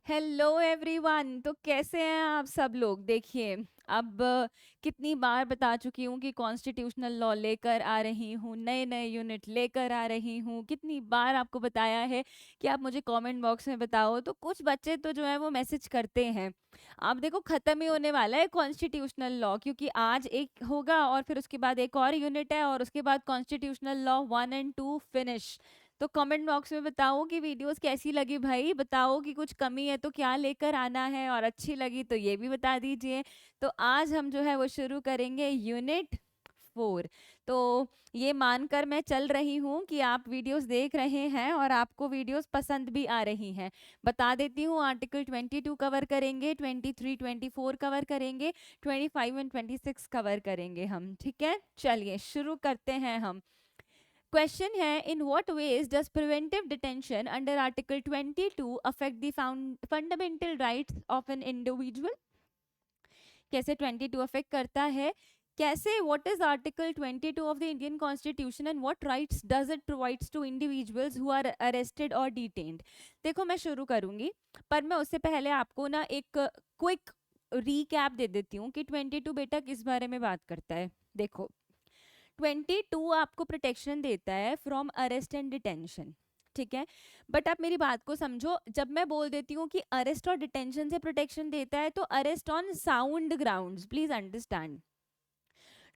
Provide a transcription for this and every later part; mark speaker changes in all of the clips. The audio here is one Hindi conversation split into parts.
Speaker 1: Hello everyone. तो कैसे हैं आप सब लोग? देखिए, अब कितनी बार बता चुकी हूँ कि कॉन्स्टिट्यूशनल लॉ लेकर आ रही हूँ, नए नए यूनिट लेकर आ रही हूँ। कितनी बार आपको बताया है कि आप मुझे कमेंट बॉक्स में बताओ। तो कुछ बच्चे तो जो है वो मैसेज करते हैं। अब देखो, खत्म ही होने वाला है कॉन्स्टिट्यूशनल लॉ, क्योंकि आज एक होगा और फिर उसके बाद एक और यूनिट है और उसके बाद कॉन्स्टिट्यूशनल लॉ 1 और 2 फिनिश। तो कमेंट बॉक्स में बताओ कि वीडियोस कैसी लगी भाई, बताओ कि कुछ कमी है तो क्या लेकर आना है, और अच्छी लगी तो ये भी बता दीजिए। तो आज हम जो है वो शुरू करेंगे यूनिट 4। तो ये मानकर मैं चल रही हूँ कि आप वीडियोस देख रहे हैं और आपको वीडियोस पसंद भी आ रही हैं। बता देती हूँ, आर्टिकल 22 कवर करेंगे, 23 24 कवर करेंगे, 25 और 26 कवर करेंगे हम। ठीक है, चलिए शुरू करते हैं हम। क्वेश्चन है, in what ways does preventive detention under article 22 affect the fundamental rights of an individual? कैसे 22 अफेक्ट करता है? कैसे? What is article 22 of the Indian constitution and what rights does it provides to individuals who are arrested और डिटेन्ड? देखो, मैं शुरू करूंगी, पर मैं उससे पहले आपको ना एक क्विक रीकैप दे देती हूँ कि 22 बेटा किस बारे में बात करता है। देखो, 22 आपको प्रोटेक्शन देता है फ्रॉम अरेस्ट एंड डिटेंशन। ठीक है, बट आप मेरी बात को समझो। जब मैं बोल देती हूँ कि अरेस्ट और डिटेंशन से प्रोटेक्शन देता है, तो arrest on sound grounds, please understand.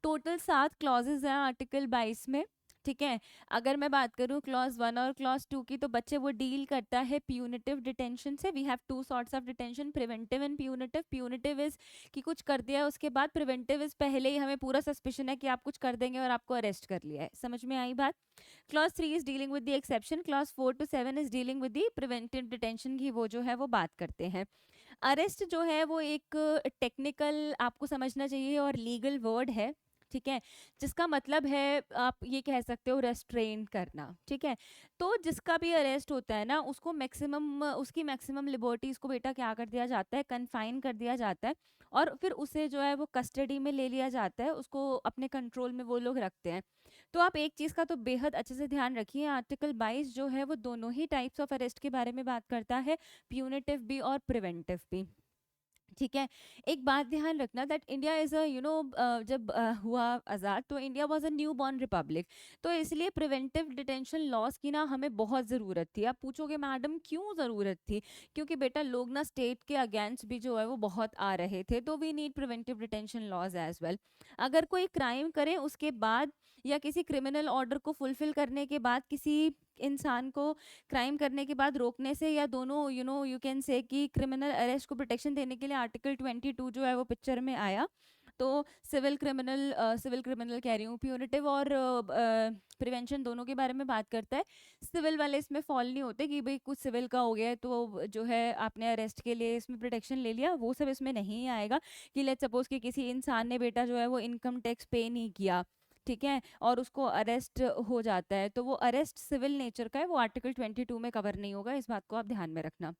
Speaker 1: Total 7 clauses हैं आर्टिकल 22 में। ठीक है, अगर मैं बात करूँ क्लॉज 1 और क्लॉज 2 की, तो बच्चे वो डील करता है प्यूनिटिव डिटेंशन से। We have two sorts of detention, preventive and punitive. Punitive is कि कुछ कर दिया है उसके बाद, प्रिवेंटिव इज पहले ही हमें पूरा सस्पिशन है कि आप कुछ कर देंगे और आपको अरेस्ट कर लिया है। समझ में आई बात? Clause 3 is dealing with the exception, clause 4 to 7 is dealing with the preventive detention की, वो जो है वो बात करते हैं। अरेस्ट जो है वो एक टेक्निकल आपको समझना चाहिए और लीगल वर्ड है। ठीक है, जिसका मतलब है, आप ये कह सकते हो, रेस्ट्रेन करना। ठीक है, तो जिसका भी अरेस्ट होता है ना, उसको मैक्सिमम, उसकी मैक्सिमम लिबर्टीज को बेटा क्या कर दिया जाता है, कन्फाइन कर दिया जाता है, और फिर उसे जो है वो कस्टडी में ले लिया जाता है, उसको अपने कंट्रोल में वो लोग रखते हैं। तो आप एक चीज़ का तो बेहद अच्छे से ध्यान रखिए, आर्टिकल 22 जो है वो दोनों ही टाइप्स ऑफ अरेस्ट के बारे में बात करता है, प्यूनिटिव भी और प्रिवेंटिव भी। ठीक है, एक बात ध्यान रखना, दैट इंडिया इज अ जब हुआ आज़ाद, तो India was a new born Republic. तो इसलिए प्रिवेंटिव डिटेंशन लॉज की ना हमें बहुत ज़रूरत थी। आप पूछोगे मैडम क्यों ज़रूरत थी? क्योंकि बेटा लोग ना स्टेट के अगेंस्ट भी जो है वो बहुत आ रहे थे, तो we need preventive detention laws as well. अगर कोई क्राइम करे उसके बाद, या किसी क्रिमिनल ऑर्डर को फुलफिल करने के बाद, किसी इंसान को क्राइम करने के बाद रोकने से, या दोनों, यू कैन से कि क्रिमिनल अरेस्ट को प्रोटेक्शन देने के लिए आर्टिकल 22 जो है वो पिक्चर में आया। तो सिविल क्रिमिनल कह रही हूँ, प्यूनिटिव और प्रिवेंशन दोनों के बारे में बात करता है। सिविल वाले इसमें फॉल नहीं होते कि भाई कुछ सिविल का हो गया है तो जो है आपने अरेस्ट के लिए इसमें प्रोटेक्शन ले लिया, वो सब इसमें नहीं आएगा। कि लेट्स सपोज कि किसी इंसान ने बेटा जो है वो इनकम टैक्स पे नहीं किया, ठीक है, और उसको अरेस्ट हो जाता है, तो वो अरेस्ट सिविल नेचर का है, वो आर्टिकल 22 में कवर नहीं होगा। इस बात को आप ध्यान में रखना।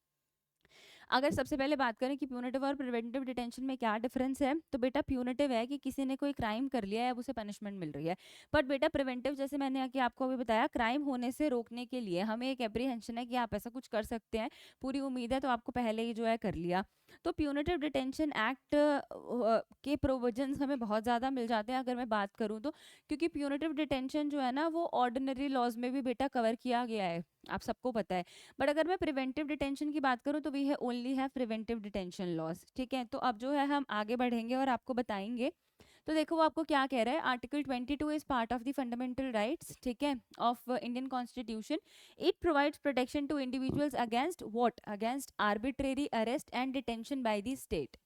Speaker 1: अगर सबसे पहले बात करें कि प्यूनेटिव और प्रिवेंटिव डिटेंशन में क्या डिफरेंस है, तो बेटा प्यूनेटिव है कि किसी ने कोई क्राइम कर लिया है, अब उसे पनिशमेंट मिल रही है। बट बेटा प्रिवेंटिव, जैसे मैंने आके आपको अभी बताया, क्राइम होने से रोकने के लिए हमें एक एप्रीहेंशन है कि आप ऐसा कुछ कर सकते हैं, पूरी उम्मीद है, तो आपको पहले ही जो है कर लिया। तो प्यूनेटिव डिटेंशन एक्ट के प्रोविजंस हमें बहुत ज़्यादा मिल जाते हैं अगर मैं बात करूँ तो, क्योंकि प्यूनेटिव डिटेंशन जो है ना वो ऑर्डिनरी लॉज में भी बेटा कवर किया गया है, आप सबको पता है। बट अगर मैं प्रिवेंटिव डिटेंशन की बात करूँ तो वी है ओनली है प्रिवेंटिव डिटेंशन लॉज। ठीक है, तो अब जो है हम आगे बढ़ेंगे और आपको बताएंगे। तो देखो वो आपको क्या कह रहा है, article 22 is part of the fundamental rights, ठीक है, of Indian constitution. It provides protection to individuals against what? Against arbitrary arrest and detention by the state.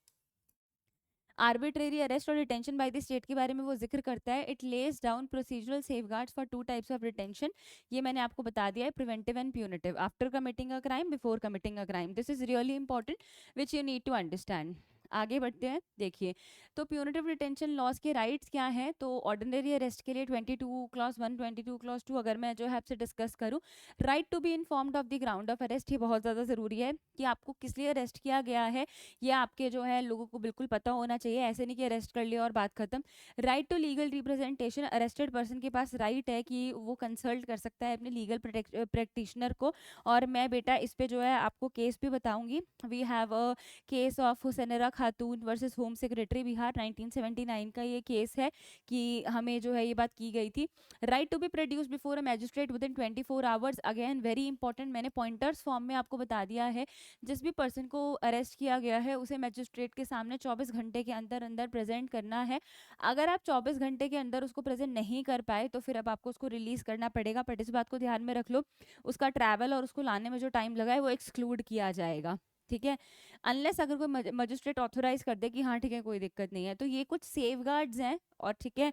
Speaker 1: Arbitrary arrest और डिटेंशन बाय द स्टेट के बारे में वो जिक्र करता है। It lays down procedural safeguards for 2 types of detention. ये मैंने आपको बता दिया है, preventive and punitive, after committing a crime, before committing a crime. This is really important which you need to understand. आगे बढ़ते हैं। देखिए, तो प्यूनिटिव डिटेंशन लॉज के राइट्स क्या हैं? तो ऑर्डिनरी अरेस्ट के लिए 22 क्लॉज 1, 22 क्लॉज 2 अगर मैं जो है आपसे डिस्कस करूँ, right to be informed of the ground of arrest, ये बहुत ज़्यादा ज़रूरी है कि आपको किस लिए अरेस्ट किया गया है, ये आपके जो है लोगों को बिल्कुल पता होना चाहिए। ऐसे नहीं कि अरेस्ट कर लिया और बात खत्म। Right to legal representation, arrested person के पास राइट है कि वो कंसल्ट कर सकता है अपने लीगल प्रैक्टिशनर को। और मैं बेटा इस पे जो है आपको केस भी बताऊंगी। We have a case of Hussainara Khatoon versus home secretary Bihar, 1979 का ये केस है कि हमें जो है ये बात की गई थी। Right to be produce before a magistrate within 24 hours, again very important, मैंने पॉइंटर्स फॉर्म में आपको बता दिया है। जिस भी पर्सन को अरेस्ट किया गया है उसे मैजिस्ट्रेट के सामने 24 घंटे के अंदर अंदर प्रेजेंट करना है। अगर आप 24 घंटे के अंदर उसको प्रेजेंट नहीं कर पाए तो फिर अब आपको उसको रिलीज करना पड़ेगा। बट इस बात को ध्यान में रख लो, उसका ट्रैवल और उसको लाने में जो टाइम लगा है वो एक्सक्लूड किया जाएगा, ठीक है। अनलेस अगर कोई मजिस्ट्रेट ऑथोराइज कर दे कि हाँ ठीक है कोई दिक्कत नहीं है। तो ये कुछ सेफगार्ड्स हैं और ठीक है,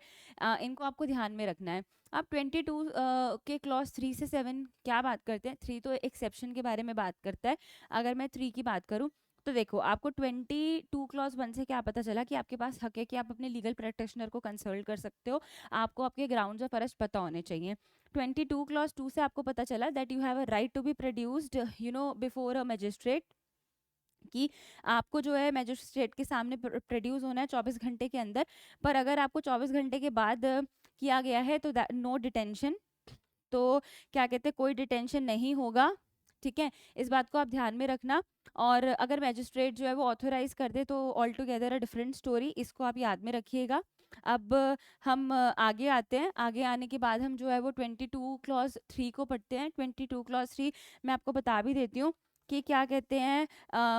Speaker 1: इनको आपको ध्यान में रखना है। आप 22 के क्लॉज 3 से 7 क्या बात करते हैं? 3 तो एक्सेप्शन के बारे में बात करता है। अगर मैं 3 की बात करूँ तो देखो, आपको 22 क्लॉज 1 से क्या पता चला कि आपके पास हक है कि आप अपने लीगल प्रैक्टिशनर को कंसल्ट कर सकते हो। आपको आपके ग्राउंड्स ऑफ अरेस्ट पता होने चाहिए। 22 क्लॉज 2 से आपको पता चला that you have a right to be produced before a magistrate, कि आपको जो है मैजिस्ट्रेट के सामने प्रोड्यूस होना है 24 घंटे के अंदर। पर अगर आपको 24 घंटे के बाद किया गया है तो नो डिटेंशन, तो क्या कहते हैं, कोई डिटेंशन नहीं होगा, ठीक है। इस बात को आप ध्यान में रखना। और अगर मैजिस्ट्रेट जो है वो ऑथोराइज कर दे तो all together a different story, इसको आप याद में रखिएगा। अब हम आगे आते हैं। आगे आने के बाद हम जो है वो 22 क्लॉज 3 को पढ़ते हैं। 22 क्लॉज 3 मैं आपको बता भी देती हूँ कि क्या कहते हैं,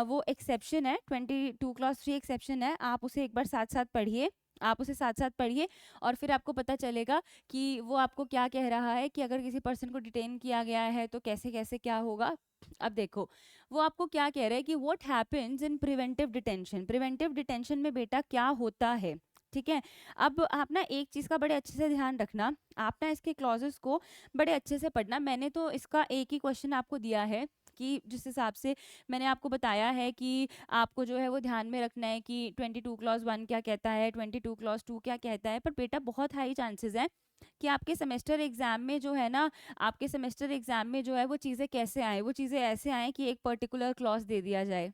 Speaker 1: वो एक्सेप्शन है। 22 क्लॉज 3 एक्सेप्शन है, आप उसे एक बार साथ साथ पढ़िए, आप उसे साथ साथ पढ़िए और फिर आपको पता चलेगा कि वो आपको क्या कह रहा है कि अगर किसी पर्सन को डिटेन किया गया है तो कैसे कैसे क्या होगा। अब देखो, वो आपको क्या कह रहा है कि what happens in preventive detention. Preventive detention में बेटा क्या होता है, ठीक है। अब आप ना एक चीज़ का बड़े अच्छे से ध्यान रखना, आप ना इसके क्लॉजेस को बड़े अच्छे से पढ़ना। मैंने तो इसका एक ही क्वेश्चन आपको दिया है कि जिस हिसाब से मैंने आपको बताया है कि आपको जो है वो ध्यान में रखना है कि 22 क्लॉज 1 क्या कहता है, 22 क्लॉज 2 क्या कहता है। पर बेटा बहुत हाई चांसेस हैं कि आपके सेमेस्टर एग्जाम में जो है ना, आपके सेमेस्टर एग्जाम में जो है वो चीज़ें कैसे आए, वो चीज़ें ऐसे आए कि एक पर्टिकुलर क्लॉज दे दिया जाए,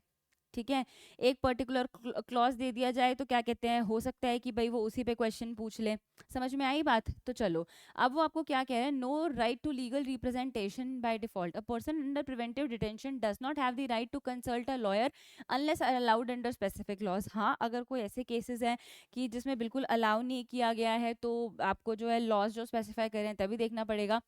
Speaker 1: ठीक है। एक पर्टिकुलर क्लॉज दे दिया जाए तो क्या कहते हैं, हो सकता है कि भाई वो उसी पे क्वेश्चन पूछ ले। समझ में आई बात? तो चलो, अब वो आपको क्या कह रहे हैं, no right to legal representation by default, a person under preventive detention does not have the right to consult a lawyer unless allowed under specific laws. हाँ, अगर कोई ऐसे केसेस हैं कि जिसमें बिल्कुल अलाउ नहीं किया गया है तो आपको जो है लॉज जो स्पेसिफाई करें तभी देखना पड़ेगा।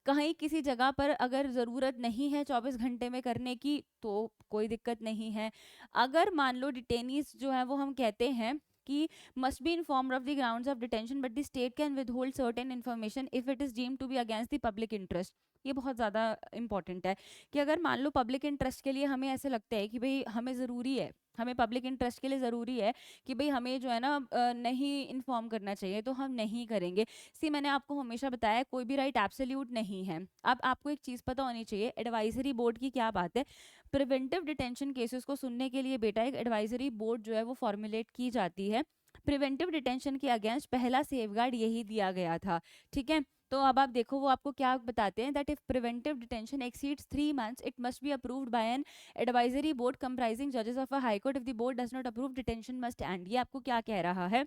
Speaker 1: कहीं किसी जगह पर अगर ज़रूरत नहीं है 24 घंटे में करने की तो कोई दिक्कत नहीं है। अगर मान लो डिटेनीज जो है वो हम कहते हैं कि must be informed of the grounds of detention but the state can withhold certain information if it is deemed to be against the public interest. ये बहुत ज़्यादा इंपॉर्टेंट है कि अगर मान लो पब्लिक इंटरेस्ट के लिए हमें ऐसे लगता है कि भाई हमें ज़रूरी है, हमें पब्लिक इंटरेस्ट के लिए ज़रूरी है कि भाई हमें जो है ना नहीं इन्फॉर्म करना चाहिए तो हम नहीं करेंगे। सी, मैंने आपको हमेशा बताया कोई भी राइट एब्सोल्यूट नहीं है। अब आपको एक चीज़ पता होनी चाहिए, एडवाइजरी बोर्ड की क्या बात है। प्रिवेंटिव डिटेंशन केसेस को सुनने के लिए बेटा एक एडवाइजरी बोर्ड जो है वो फॉर्मुलेट की जाती है। प्रिवेंटिव डिटेंशन के अगेंस्ट पहला सेफगार्ड यही दिया गया था, ठीक है। तो अब आप देखो वो आपको क्या बताते हैं, that if preventive detention exceeds 3 months it must be approved by an advisory board comprising जजेस of a high court, if the board does not approve detention must end. ये आपको क्या कह रहा है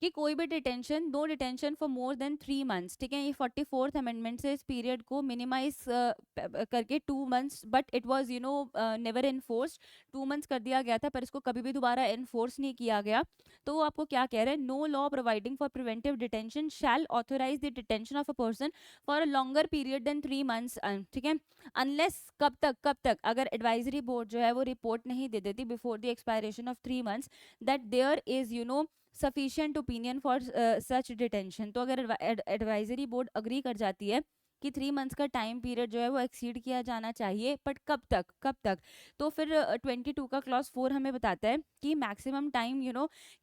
Speaker 1: कि कोई भी detention, no detention for more than 3 months, ठीक है। ये 44th अमेंडमेंट से इस पीरियड को मिनिमाइज करके 2 months, but it was never enforced. 2 months कर दिया गया था पर इसको कभी भी दोबारा इन्फोर्स नहीं किया गया। तो वो आपको क्या कह रहे हैं, no law providing for preventive detention shall authorise the detention of a person for a longer period than 3 months, ठीक है। अनलेस कब तक अगर एडवाइजरी बोर्ड जो है वो रिपोर्ट नहीं दे देती before the expiration of 3 months that there is sufficient opinion for such detention. तो अगर एडवाइजरी बोर्ड अग्री कर जाती है कि 3 मंथ्स का टाइम पीरियड जो है वो एक्सीड किया जाना चाहिए, बट कब तक, तो फिर 22 का क्लॉज 4 हमें बताता है कि maximum time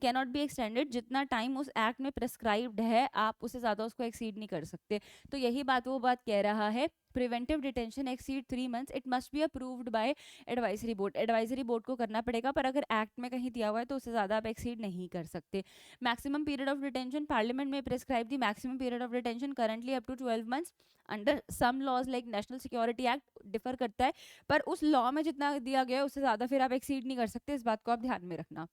Speaker 1: can not be extended. जितना टाइम उस एक्ट में प्रेस्क्राइब्ड है आप उससे ज़्यादा उसको एक्सीड नहीं कर सकते। तो यही बात वो बात कह रहा है preventive detention exceed 3 months it must be approved bye advisory board. Advisory board को करना पड़ेगा, पर अगर एक्ट में कहीं दिया हुआ है तो उससे ज़्यादा आप एक्सीड नहीं कर सकते। Maximum period of detention, parliament में prescribe the maximum period of detention currently up to 12 months। Under some laws like national security act differ करता है, पर उस लॉ में जितना दिया गया है उससे ज़्यादा फिर आप एक्सीड नहीं कर सकते, इस बात को आप ध्यान में रखना।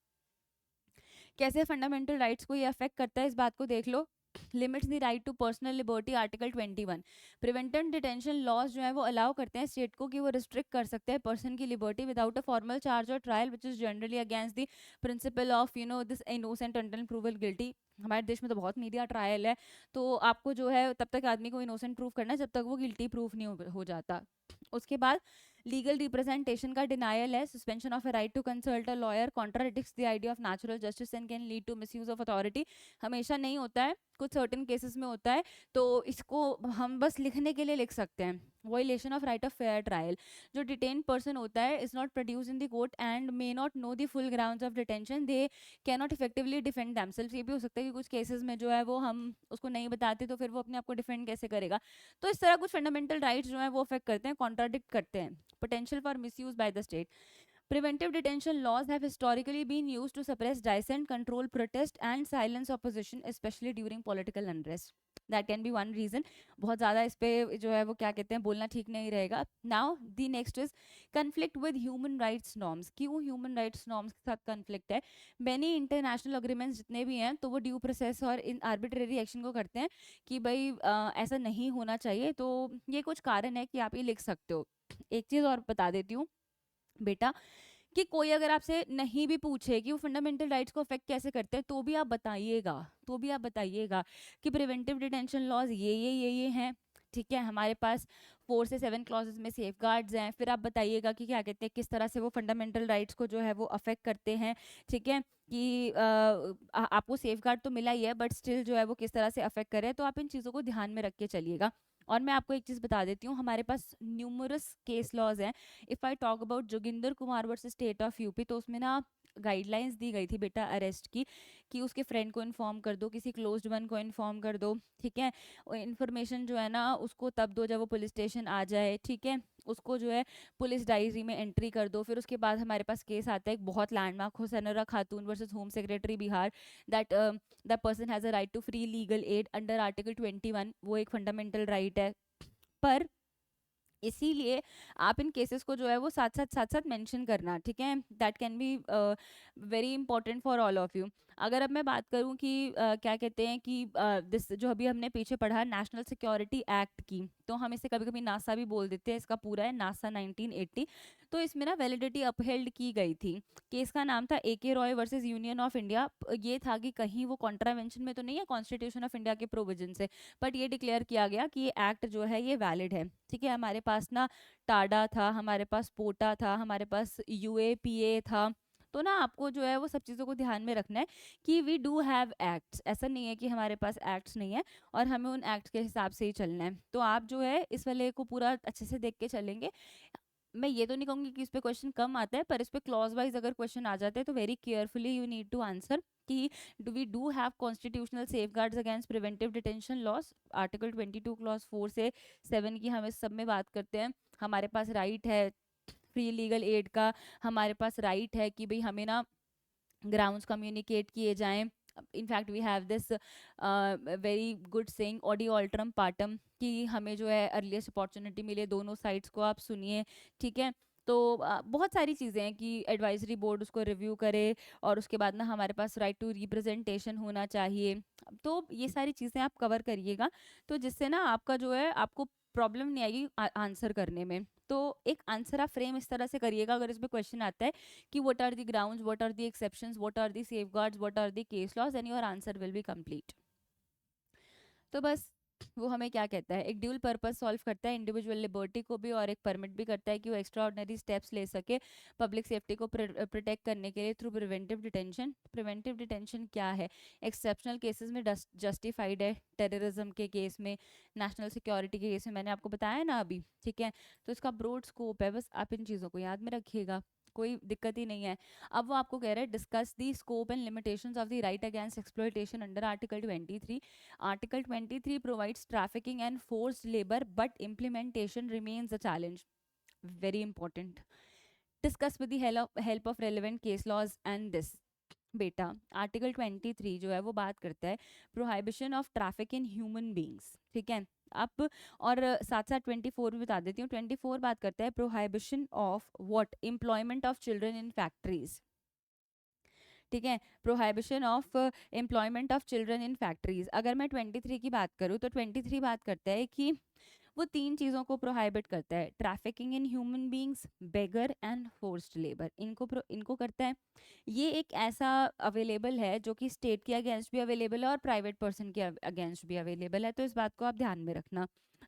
Speaker 1: कैसे फंडामेंटल राइट्स को ये अफेक्ट करता है इस बात को देख लो। Limits the right to personal liberty, article 21। Preventive detention laws जो है वो अलाउ करते हैं स्टेट को कि वो रिस्ट्रिक्ट कर सकते हैं पर्सन की liberty without a formal charge और trial which is generally against the principle of this innocent until proven guilty. हमारे देश में तो बहुत मीडिया ट्रायल है, तो आपको जो है तब तक आदमी को इनोसेंट प्रूव करना है जब तक वो गिल्टी प्रूफ नहीं हो जाता। उसके बाद लीगल रिप्रेजेंटेशन का डिनायल है, suspension of a right to consult a lawyer, contradicts the idea of natural justice and can lead to misuse of authority. हमेशा नहीं होता है, कुछ सर्टेन केसेस में होता है, तो इसको हम बस लिखने के लिए लिख सकते हैं। Violation of right of fair trial, जो डिटेन पर्सन होता है is not produce in the court and may not know the full grounds of detention, they can not effectively defend themselves. ये भी हो सकता है कि कुछ केसेस में जो है वो हम उसको नहीं बताते तो फिर वो अपने आप को डिफेंड कैसे करेगा। तो इस तरह कुछ फंडामेंटल राइट्स जो है वो अफेक्ट करते हैं, कॉन्ट्राडिक्ट करते हैं। Potential for misuse bye the state, preventive detention laws have historically been used to suppress dissent, control protest and silence opposition, especially during political unrest. That can be one reason. बहुत ज़्यादा इस पे जो है वो क्या कहते हैं बोलना ठीक नहीं रहेगा। Now the next is conflict with human rights norms। क्यों human rights norms के साथ conflict है? Many international agreements जितने भी हैं तो वो ड्यू प्रोसेस और इन आर्बिट्रेरी एक्शन को करते हैं कि भाई ऐसा नहीं होना चाहिए। तो ये कुछ कारण है कि आप ये लिख सकते हो। एक चीज़ और बता देती हूँ बेटा, कि कोई अगर आपसे नहीं भी पूछे कि वो फंडामेंटल राइट्स को अफेक्ट कैसे करते हैं तो भी आप बताइएगा, कि प्रिवेंटिव डिटेंशन लॉज ये हैं। ठीक है, हमारे पास 4 से 7 क्लॉजेस में सेफ गार्ड्स हैं, फिर आप बताइएगा कि क्या कहते हैं किस तरह से वो फंडामेंटल राइट्स को जो है वो अफेक्ट करते हैं। ठीक है, कि आपको सेफ गार्ड तो मिला ही है बट स्टिल जो है वो किस तरह से अफेक्ट करे, तो आप इन चीज़ों को ध्यान में रख के चलिएगा। और मैं आपको एक चीज़ बता देती हूँ, हमारे पास न्यूमरस केस लॉज हैं। If I talk about Joginder Kumar versus state of UP, तो उसमें ना गाइडलाइंस दी गई थी बेटा अरेस्ट की, कि उसके फ्रेंड को इन्फॉर्म कर दो, किसी क्लोज्ड वन को इन्फॉर्म कर दो। ठीक है, इन्फॉर्मेशन जो है ना उसको तब दो जब वो पुलिस स्टेशन आ जाए। ठीक है, उसको जो है पुलिस डायरी में एंट्री कर दो। फिर उसके बाद हमारे पास केस आता है एक बहुत landmark, Hussainara Khatoon versus home secretary Bihar, that the person has a right to free legal aid under article 21। वो एक फंडामेंटल राइट है, पर इसीलिए आप इन केसेस को जो है वो साथ साथ मेंशन करना। ठीक है, that can be very important for all of you. अगर अब मैं बात करूं कि क्या कहते हैं कि दिस जो अभी हमने पीछे पढ़ा नेशनल सिक्योरिटी एक्ट की, तो हम इसे कभी कभी नासा भी बोल देते हैं, इसका पूरा है नासा 1980। तो इसमें ना वैलिडिटी अपहेल्ड की गई थी। केस का नाम था AK Roy versus union of India. ये था कि कहीं वो कॉन्ट्रावेंशन में तो नहीं है कॉन्स्टिट्यूशन ऑफ इंडिया के प्रोविजन से, बट ये डिक्लेयर किया गया कि ये एक्ट जो है ये वैलिड है। ठीक है, हमारे पास ना टाडा था, हमारे पास पोटा था, हमारे पास UAPA था। तो ना आपको जो है वो सब चीज़ों को ध्यान में रखना है कि वी डू हैव एक्ट्स, ऐसा नहीं है कि हमारे पास एक्ट्स नहीं है और हमें उन एक्ट्स के हिसाब से ही चलना है। तो आप जो है इस वाले को पूरा अच्छे से देख के चलेंगे। मैं ये तो नहीं कहूँगी कि इस पे क्वेश्चन कम आता है, पर इस पे क्लॉज वाइज अगर क्वेश्चन आ जाते हैं तो very carefully you need to answer कि we do have constitutional safeguards against preventive detention laws. Article 22 clause 4 से 7 की हम इस सब में बात करते हैं। हमारे पास राइट है फ्री लीगल एड का, हमारे पास राइट है कि भाई हमें ना ग्राउंड्स कम्युनिकेट किए जाएं। In fact we have this very good saying audi alteram partem, कि हमें जो है अर्लीस्ट अपॉर्चुनिटी मिले, दोनों साइड्स को आप सुनिए। ठीक है, तो बहुत सारी चीज़ें हैं कि एडवाइजरी बोर्ड उसको रिव्यू करे, और उसके बाद ना हमारे पास राइट टू रिप्रेजेंटेशन होना चाहिए। तो ये सारी चीज़ें आप कवर करिएगा, तो जिससे ना आपका जो है आपको प्रॉब्लम नहीं आएगी आंसर करने में। तो एक आंसर आप फ्रेम इस तरह से करिएगा अगर इसमें क्वेश्चन आता है कि what are the grounds, what are the exceptions, what are the safeguards, what are the case laws, and your answer will be complete. तो बस वो हमें क्या कहता है, एक ड्यूल पर्पस सॉल्व करता है, इंडिविजुअल लिबर्टी को भी और एक परमिट भी करता है कि वो एक्स्ट्रा ऑर्डिनरी स्टेप्स ले सके पब्लिक सेफ्टी को प्रोटेक्ट करने के लिए through preventive detention. Preventive detention क्या है, एक्सेप्शनल केसेस में जस्टिफाइड है, टेररिज्म के केस में, नेशनल सिक्योरिटी के केस में, मैंने आपको बताया ना अभी। ठीक है, तो इसका ब्रॉड स्कोप है, बस आप इन चीज़ों को याद में रखिएगा। कोई दिक्कत ही नहीं है। अब वो आपको कह रहा है discuss the scope and limitations of the right against exploitation under article 23। Article 23 provides trafficking and forced labour but implementation remains a challenge. Very important. Discuss with the help of relevant case laws and this. बेटा आर्टिकल 23 जो है वो बात करता है prohibition of traffic in human beings, ठीक है। अब और साथ साथ 24 भी बता देती हूँ। 24 बात करता है prohibition of what employment of children in factories, ठीक है। Prohibition of employment of children in factories. अगर मैं 23 की बात करूँ तो 23 बात करता है कि वो तीन चीज़ों को प्रोहाइबिट करता है, trafficking in human beings, beggar and forced labour, इनको करता है। ये एक ऐसा अवेलेबल है जो कि स्टेट के अगेंस्ट भी अवेलेबल है और प्राइवेट पर्सन के अगेंस्ट भी अवेलेबल है, तो इस बात को आप ध्यान में रखना।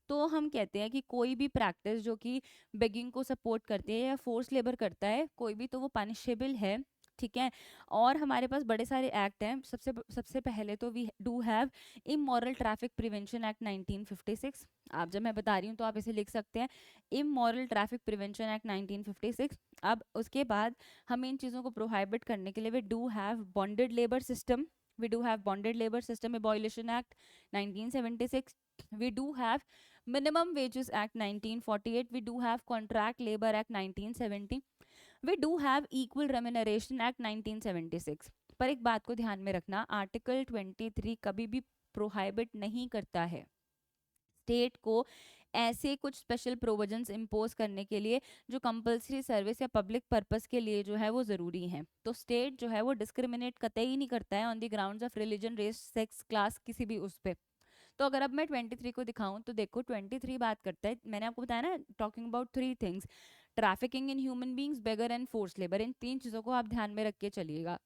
Speaker 1: तो हम कहते हैं कि कोई भी प्रैक्टिस जो कि बेगिंग को सपोर्ट करती है या फोर्स लेबर करता है कोई भी, तो वो पनिशेबल है, ठीक है। और हमारे पास बड़े सारे एक्ट हैं। सबसे सबसे पहले तो we do have immoral traffic prevention act 1956। आप जब मैं बता रही हूँ तो आप इसे लिख सकते हैं, इमोरल ट्रैफिक प्रिवेंशन एक्ट 1956। अब उसके बाद हम इन चीज़ों को प्रोहाइबिट करने के लिए we do have bonded labour system, we do have bonded labor system abolition act 1976, we do have minimum wages act 1948, we do have contract labor act 1970, we do have equal remuneration act 1976। पर एक बात को ध्यान में रखना, आर्टिकल 23 कभी भी प्रोहाइबिट नहीं करता है स्टेट को ऐसे कुछ स्पेशल प्रोविजंस इम्पोज करने के लिए जो कंपलसरी सर्विस या पब्लिक पर्पस के लिए जो है वो ज़रूरी है। तो स्टेट जो है वो डिस्क्रिमिनेट कतई नहीं करता है on the grounds of religion, race, sex, class, किसी भी उस पे। तो अगर अब मैं 23 को दिखाऊं तो देखो 23 बात करता है, मैंने आपको बताया ना, talking about three things, trafficking in human beings, beggar and force labour, इन तीन चीज़ों को आप ध्यान में रख के चलिएगा।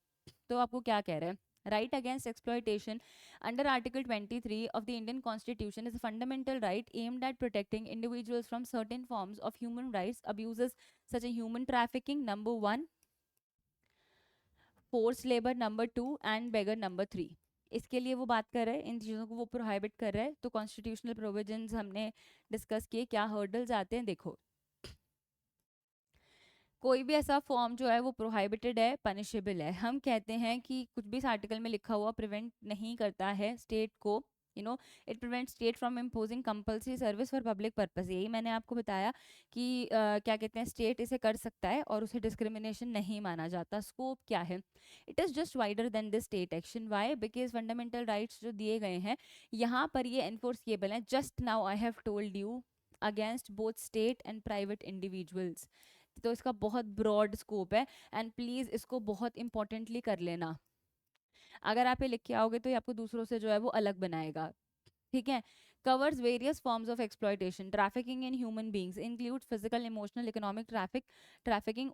Speaker 1: तो आपको क्या कह रहा है, right against exploitation under article 23 of the Indian constitution is a fundamental right aimed at protecting individuals from certain forms of human rights abuses such as human trafficking number 1, forced labor number 2 and beggar number 3। इसके लिए वो बात कर रहे हैं, इन चीज़ों को वो प्रोहाइबिट कर रहा है। तो कॉन्स्टिट्यूशनल प्रोविजंस हमने डिस्कस किए, क्या हर्डल्स आते हैं देखो। कोई भी ऐसा फॉर्म जो है वो प्रोहाइबिटेड है, पनिशेबल है। हम कहते हैं कि कुछ भी इस आर्टिकल में लिखा हुआ प्रिवेंट नहीं करता है स्टेट को, it prevent state from imposing compulsory service for public purpose. यही मैंने आपको बताया कि क्या कहते हैं, स्टेट इसे कर सकता है और उसे डिस्क्रिमिनेशन नहीं माना जाता। स्कोप क्या है, it is just wider than the state action. Why, because fundamental rights जो दिए गए हैं यहाँ पर ये एनफोर्सिएबल हैं। Just now I have told you against both state and private individuals. तो इसका बहुत ब्रॉड स्कोप है एंड प्लीज़ इसको बहुत इंपॉर्टेंटली कर लेना। अगर आप ये लिख के आओगे तो ये आपको दूसरों से जो है वो अलग बनाएगा, ठीक है। covers various forms of exploitation, trafficking in human beings includes physical, emotional, economic trafficking,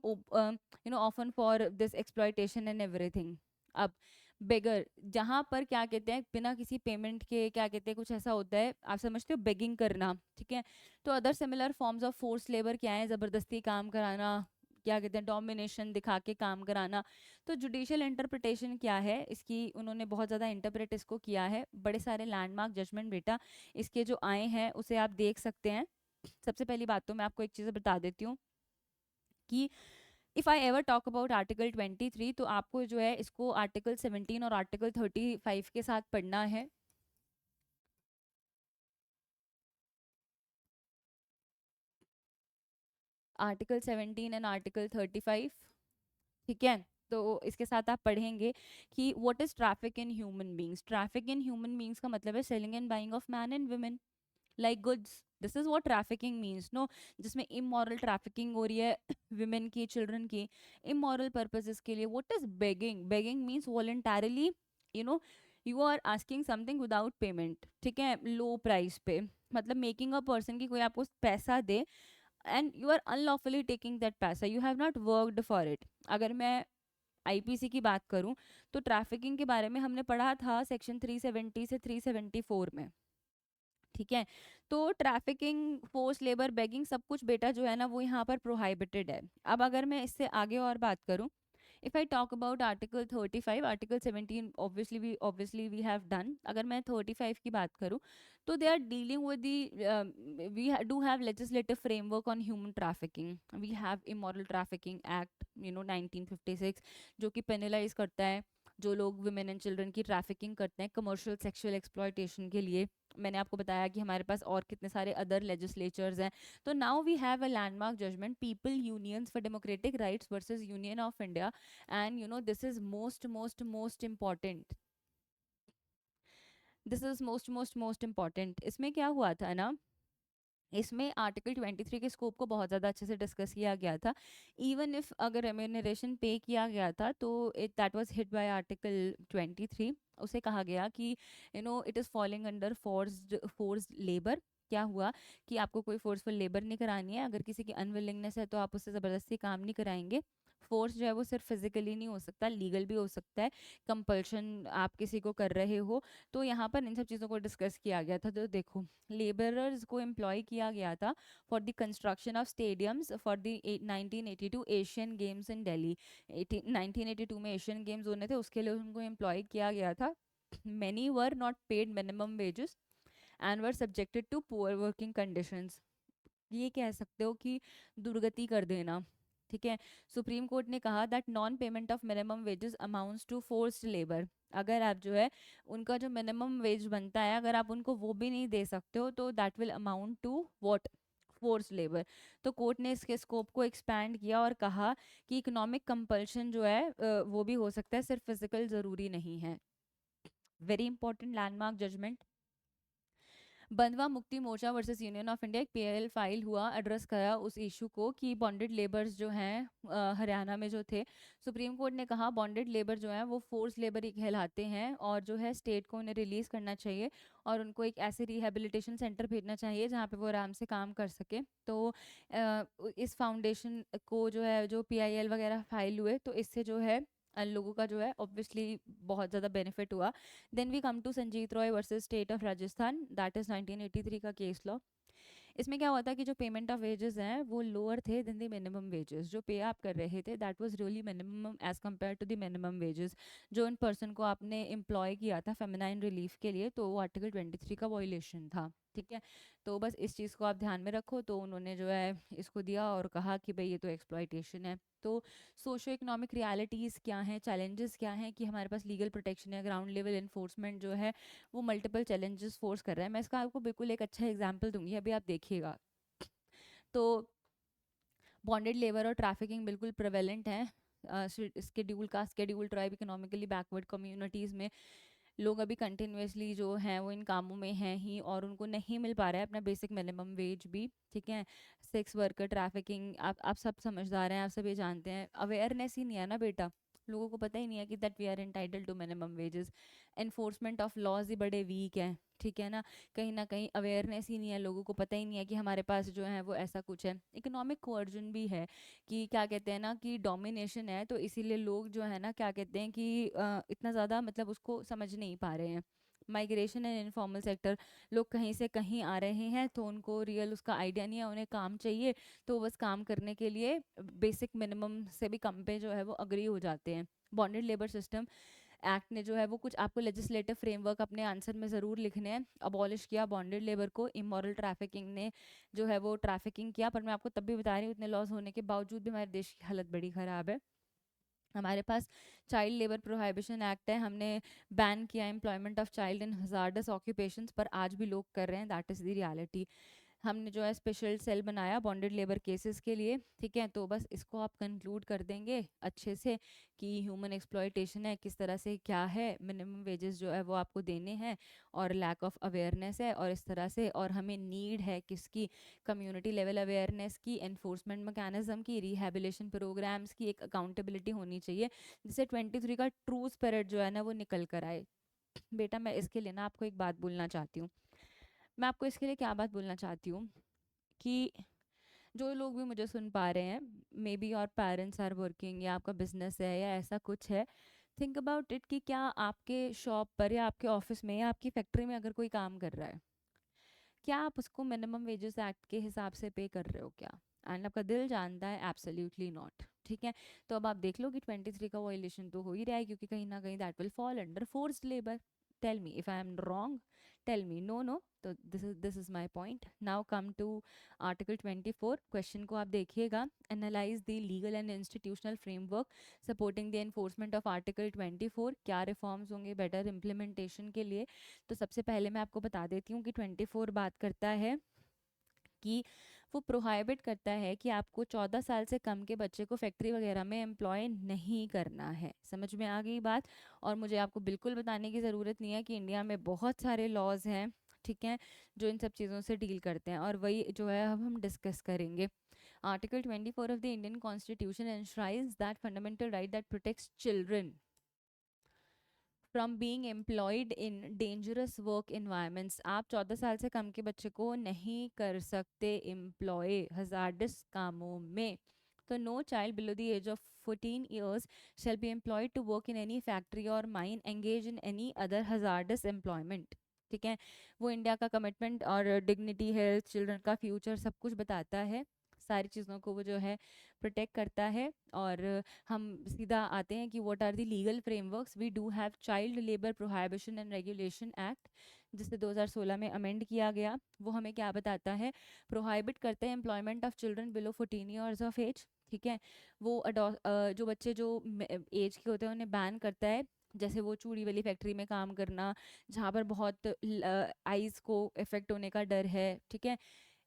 Speaker 1: often for this exploitation and everything। अब बेगर, जहाँ पर क्या कहते हैं बिना किसी पेमेंट के, क्या कहते हैं कुछ ऐसा होता है, आप समझते हो, बेगिंग करना, ठीक है। तो other similar forms of force labour क्या है, ज़बरदस्ती काम कराना, क्या कहते हैं डोमिनेशन दिखा के काम कराना। तो जुडिशियल इंटरप्रिटेशन क्या है इसकी, उन्होंने बहुत ज़्यादा इंटरप्रेट इसको किया है, बड़े सारे लैंडमार्क जजमेंट बेटा इसके जो आए हैं उसे आप देख सकते हैं। सबसे पहली बात तो मैं आपको एक चीज़ बता देती हूँ कि if I ever talk about article 23 तो आपको जो है इसको आर्टिकल 17 और आर्टिकल 35 के साथ पढ़ना है। आर्टिकल 17 एंड आर्टिकल 35, ठीक है। तो इसके साथ आप पढ़ेंगे कि what is traffic in human beings. Traffic in human beings का मतलब है selling and buying of man and women like goods. This is what trafficking means, no, जिसमें इमोरल ट्रैफिकिंग हो रही है विमेन की, चिल्ड्रन की, इमोरल पर्पसेस के लिए। What is begging, begging means voluntarily, you know you are asking something without payment, ठीक है, लो प्राइस पे, मतलब मेकिंग अ पर्सन की कोई आपको पैसा दे and you are unlawfully taking that पैसा, you have not worked for it. अगर मैं आईपीसी की बात करूं तो ट्रैफिकिंग के बारे में हमने पढ़ा था सेक्शन 370 से 374 में, ठीक है। तो ट्रैफिकिंग, फोर्स लेबर, बेगिंग सब कुछ बेटा जो है ना वो यहाँ पर प्रोहाइबिटेड है। अब अगर मैं इससे आगे और बात करूँ, If I talk about Article 35, Article 17, obviously we have done. अगर मैं 35 की बात करूँ, तो they are dealing with do have legislative framework on human trafficking. We have Immoral Trafficking Act, 1956, जो कि penalize करता है जो लोग women and children की trafficking करते हैं commercial sexual exploitation के लिए. मैंने आपको बताया कि हमारे पास और कितने सारे अदर लेजिस्लेचर्स हैं. तो now we have a landmark judgment, people unions for democratic rights versus union of India. And this is most important. This is most important. इसमें क्या हुआ था ना, इसमें आर्टिकल 23 के स्कोप को बहुत ज़्यादा अच्छे से डिस्कस किया गया था. इवन इफ अगर रेम्यूनरेशन पे किया गया था, तो that was hit by article 23. उसे कहा गया कि it is falling under forced labour. क्या हुआ कि आपको कोई फोर्सफुल लेबर नहीं करानी है. अगर किसी की अनविलिंगनेस है तो आप उससे ज़बरदस्ती काम नहीं कराएंगे. फोर्स जो है वो सिर्फ फिजिकली नहीं हो सकता, लीगल भी हो सकता है. कंपल्शन आप किसी को कर रहे हो. तो यहाँ पर इन सब चीज़ों को डिस्कस किया गया था. तो देखो, लेबरर्स को एम्प्लॉय किया गया था for the construction of stadiums for the 1982 Asian games in Delhi. 1982 में एशियन गेम्स होने थे, उसके लिए उनको एम्प्लॉय किया गया था. Many were not paid minimum wages and were subjected to poor working conditions. ये कह सकते हो कि दुर्गति कर देना. ठीक है. सुप्रीम कोर्ट ने कहा that non payment of minimum wages amounts to forced labour. अगर आप जो है उनका जो मिनिमम वेज बनता है, अगर आप उनको वो भी नहीं दे सकते हो, तो that will amount to what, force labour. तो कोर्ट ने इसके स्कोप को एक्सपैंड किया और कहा कि इकोनॉमिक कंपल्शन जो है वो भी हो सकता है, सिर्फ फिजिकल ज़रूरी नहीं है. Very important landmark judgment. Bandhua Mukti Morcha versus union of India, एक पीएल फाइल हुआ, एड्रेस करा उस इशू को कि बॉन्डेड लेबर्स जो हैं हरियाणा में जो थे, सुप्रीम कोर्ट ने कहा बॉन्डेड लेबर जो हैं वो फोर्स लेबर ही कहलाते हैं, और जो है स्टेट को उन्हें रिलीज़ करना चाहिए और उनको एक ऐसे रिहेबिलिटेशन सेंटर भेजना चाहिए जहाँ पे वो आराम से काम कर सके. तो इस फाउंडेशन को जो है, जो पीआईएल वगैरह फाइल हुए, तो इससे जो है लोगों का जो है ऑब्वियसली बहुत ज़्यादा बेनिफिट हुआ. Then we come to Sanjit Roy versus state of Rajasthan, that is 1983 का केस लॉ. इसमें क्या हुआ था कि जो पेमेंट ऑफ वेजेस हैं वो लोअर थे देन द मिनिमम वेजेस. जो पे आप कर रहे थे that was really minimum age compared to the minimum wages. जो इन पर्सन को आपने एम्प्लॉय किया था फेमिनाइन रिलीफ के लिए, तो वो आर्टिकल 23 का वॉयलेशन था. ठीक है. तो बस इस चीज़ को आप ध्यान में रखो. तो उन्होंने जो है इसको दिया और कहा कि भाई ये तो एक्सप्लॉयटेशन है. तो सोशो इकोनॉमिक रियलिटीज़ क्या हैं, चैलेंजेस क्या हैं कि हमारे पास लीगल प्रोटेक्शन है, ग्राउंड लेवल इन्फोर्समेंट जो है वो मल्टीपल चैलेंजेस फोर्स कर रहा है. मैं इसका आपको बिल्कुल एक अच्छा एग्जांपल दूंगी, अभी आप देखिएगा. तो बॉन्डेड लेबर और ट्रैफिकिंग बिल्कुल प्रेवेलेंट है. Schedule tribe economically backward communities में लोग अभी कंटिन्यूसली जो हैं वो इन कामों में हैं ही, और उनको नहीं मिल पा रहा है अपना बेसिक मिनिमम वेज भी. ठीक है. सेक्स वर्कर ट्रैफिकिंग, आप सब समझदार हैं, आप सब ये जानते हैं. अवेयरनेस ही नहीं है ना बेटा, लोगों को पता ही नहीं है कि that we are entitle to minimum wages. Enforcement of laws ही बड़े वीक हैं. ठीक है ना कहीं अवेयरनेस ही नहीं है, लोगों को पता ही नहीं है कि हमारे पास जो है वो ऐसा कुछ है. इकोनॉमिक कोअर्जन भी है कि क्या कहते हैं ना कि डोमिनेशन है, तो इसीलिए लोग जो है ना क्या कहते हैं कि इतना ज़्यादा मतलब उसको समझ नहीं पा रहे हैं. माइग्रेशन एंड इनफॉर्मल सेक्टर, लोग कहीं से कहीं आ रहे हैं तो उनको रियल उसका आइडिया नहीं है, उन्हें काम चाहिए, तो बस काम करने के लिए बेसिक मिनिमम से भी कम पे जो है वो अग्री हो जाते हैं. बॉन्डेड लेबर सिस्टम एक्ट ने जो है वो कुछ आपको लेजिस्लेटिव फ्रेमवर्क अपने आंसर में ज़रूर लिखने हैं. अबॉलिश किया बॉन्डेड लेबर को. इमोरल ट्रैफिकिंग ने जो है वो ट्रैफिकिंग किया, पर मैं आपको तब भी बता रही हूँ इतने लॉज होने के बावजूद भी हमारे देश की हालत बड़ी ख़राब है. हमारे पास चाइल्ड लेबर प्रोहिबिशन एक्ट है, हमने बैन किया employment of child in hazardous occupations, पर आज भी लोग कर रहे हैं. That is the reality. हमने जो है स्पेशल सेल बनाया बॉन्डेड लेबर केसेस के लिए. ठीक है. तो बस इसको आप कंक्लूड कर देंगे अच्छे से कि ह्यूमन एक्सप्लॉयटेशन है किस तरह से, क्या है, मिनिमम वेजेस जो है वो आपको देने हैं, और लैक ऑफ अवेयरनेस है, और इस तरह से. और हमें नीड है किसकी, कम्युनिटी लेवल अवेयरनेस की, एनफोर्समेंट मैकेनिज्म की, रिहैबिलिटेशन प्रोग्राम्स की, एक अकाउंटेबिलिटी होनी चाहिए जिससे 23 का ट्रू स्पिरिट जो है ना वो निकल कर आए. बेटा मैं इसके लिए ना आपको एक बात बोलना चाहती हूँ. मैं आपको इसके लिए क्या बात बोलना चाहती हूँ कि जो लोग भी मुझे सुन पा रहे हैं, maybe your parents are working, या आपका बिजनेस है या ऐसा कुछ है, थिंक अबाउट इट कि क्या आपके शॉप पर या आपके ऑफिस में या आपकी फैक्ट्री में अगर कोई काम कर रहा है, क्या आप उसको मिनिमम वेजेस एक्ट के हिसाब से पे कर रहे हो क्या? एंड आपका दिल जानता है एब्सोल्युटली नॉट. ठीक है। तो अब आप देख लो कि 23 का वायलेशन तो हो ही रहा है, क्योंकि कहीं ना कहीं that will fall under forced labour. Tell me if I am wrong, tell me. No no, तो this is my point. Now come to article 24। Question को आप देखिएगा, analyse the legal and institutional framework supporting the enforcement of article 24। क्या रिफॉर्म्स होंगे बेटर इम्प्लीमेंटेशन के लिए? तो सबसे पहले मैं आपको बता देती हूँ कि 24 बात करता है कि वो प्रोहाइबिट करता है कि आपको 14 साल से कम के बच्चे को फैक्ट्री वगैरह में एम्प्लॉय नहीं करना है। समझ में आ गई बात? और मुझे आपको बिल्कुल बताने की ज़रूरत नहीं है कि इंडिया में बहुत सारे लॉज हैं, ठीक है, जो इन सब चीज़ों से डील करते हैं, और वही जो है अब हम डिस्कस करेंगे। Article 24 of the Indian constitution enshrines that fundamental right that protects children from being employed in dangerous work environments. आप 14 साल से कम के बच्चे को नहीं कर सकते एम्प्लॉय हजार्डस कामों में। तो no child below the age of 14 years shall be employed to work in any factory or mine engage in any other hazardous employment। ठीक है, वो इंडिया का कमिटमेंट और डिग्निटी, हेल्थ, चिल्ड्रन का फ्यूचर सब कुछ बताता है। सारी चीज़ों को वो जो है प्रोटेक्ट करता है। और हम सीधा आते हैं कि what are the legal frameworks. We do have child labour prohibition and regulation act, जिसे 2016 में अमेंड किया गया। वो हमें क्या बताता है? प्रोहिबिट करते हैं employment of children below 14 years of age. ठीक है, वो जो बच्चे जो एज के होते हैं उन्हें बैन करता है। जैसे वो चूड़ी वाली फैक्ट्री में काम करना, जहाँ पर बहुत आइज़ को इफेक्ट होने का डर है। ठीक है,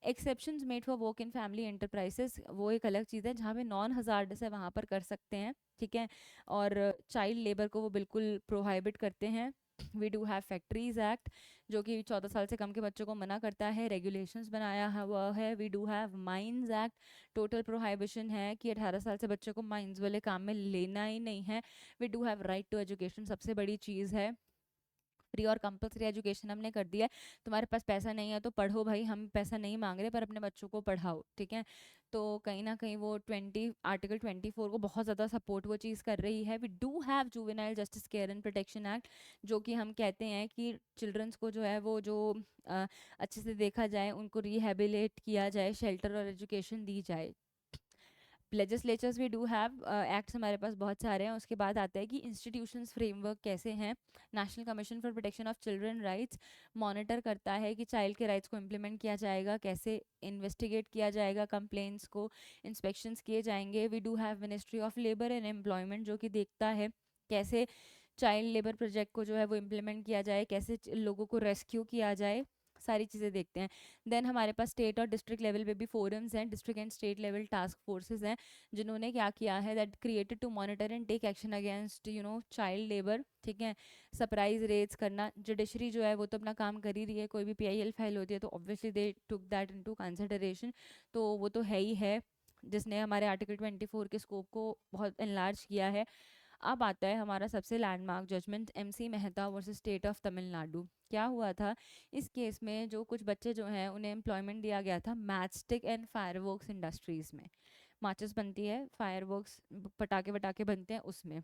Speaker 1: exceptions made for work in family enterprises, वो एक अलग चीज़ है जहाँ पे नॉन हजार्डस है वहाँ पर कर सकते हैं। ठीक है, और चाइल्ड लेबर को वो बिल्कुल प्रोहाइबिट करते हैं। We do have factories act, जो कि 14 साल से कम के बच्चों को मना करता है, रेगुलेशंस बनाया हुआ है। We do have mines act, total prohibition है कि 18 साल से बच्चे को माइंस वाले काम में लेना ही नहीं है। We do have right to education, सबसे बड़ी चीज़ है, फ्री और कंपलसरी एजुकेशन हमने कर दिया है। तुम्हारे पास पैसा नहीं है तो पढ़ो भाई, हम पैसा नहीं मांग रहे, पर अपने बच्चों को पढ़ाओ। ठीक है, तो कहीं ना कहीं वो आर्टिकल 24 को बहुत ज़्यादा सपोर्ट वो चीज़ कर रही है। We do have juvenile justice care and protection act, जो कि हम कहते हैं कि चिल्ड्रंस को जो है वो जो अच्छे से देखा जाए, उनको रिहेबिलिट किया जाए, शेल्टर और एजुकेशन दी जाए। Legislatures we do have acts, हमारे पास बहुत सारे हैं। उसके बाद आता है कि इंस्टीट्यूशंस फ्रेमवर्क कैसे हैं। National commission for protection of children rights monitor करता है कि चाइल्ड के राइट्स को इम्प्लीमेंट किया जाएगा, कैसे इन्वेस्टिगेट किया जाएगा, कंप्लेंट्स को इंस्पेक्शंस किए जाएंगे। We do have ministry of labour and employment, जो कि देखता है कैसे चाइल्ड लेबर प्रोजेक्ट को जो है वो इम्प्लीमेंट किया जाए, कैसे लोगों को रेस्क्यू किया जाए, सारी चीज़ें देखते हैं। देन हमारे पास स्टेट और डिस्ट्रिक्ट लेवल पे भी फोरम्स हैं, district and state level task forces हैं, जिन्होंने क्या किया है, that created to monitor and take action against child labour. ठीक है, सरप्राइज रेट्स करना। जुडिशरी जो है वो तो अपना काम कर ही रही है, कोई भी पीआईएल फाइल होती है तो obviously they took that into consideration, तो वो तो है ही है, जिसने हमारे आर्टिकल 24 के स्कोप को बहुत एनलार्ज किया है। अब आता है हमारा सबसे landmark judgment, MC Mehta versus state of Tamil Nadu. क्या हुआ था इस केस में? जो कुछ बच्चे जो हैं उन्हें एम्प्लॉयमेंट दिया गया था मैचस्टिक एंड फायरवर्क्स इंडस्ट्रीज़ में। माचिस बनती है, फायरवर्क्स पटाखे वटाखे बनते हैं उसमें।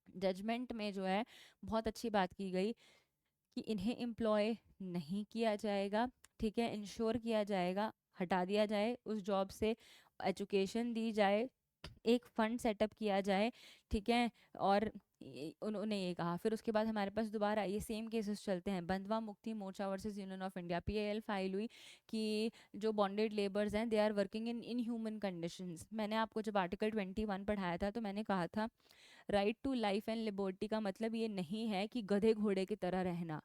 Speaker 1: जजमेंट में जो है बहुत अच्छी बात की गई कि इन्हें एम्प्लॉय नहीं किया जाएगा। ठीक है, इंश्योर किया जाएगा, हटा दिया जाए उस जॉब से, एजुकेशन दी जाए, एक फंड सेटअप किया जाए। ठीक है, और उन्होंने ये कहा। फिर उसके बाद हमारे पास दोबारा ये सेम केसेस चलते हैं। Bandhua Mukti Morcha versus union of India, PIL file हुई कि जो बॉन्डेड लेबर्स हैं they are working in inhuman conditions. मैंने आपको जब आर्टिकल 21 पढ़ाया था तो मैंने कहा था right to life and liberty का मतलब ये नहीं है कि गधे घोड़े की तरह रहना,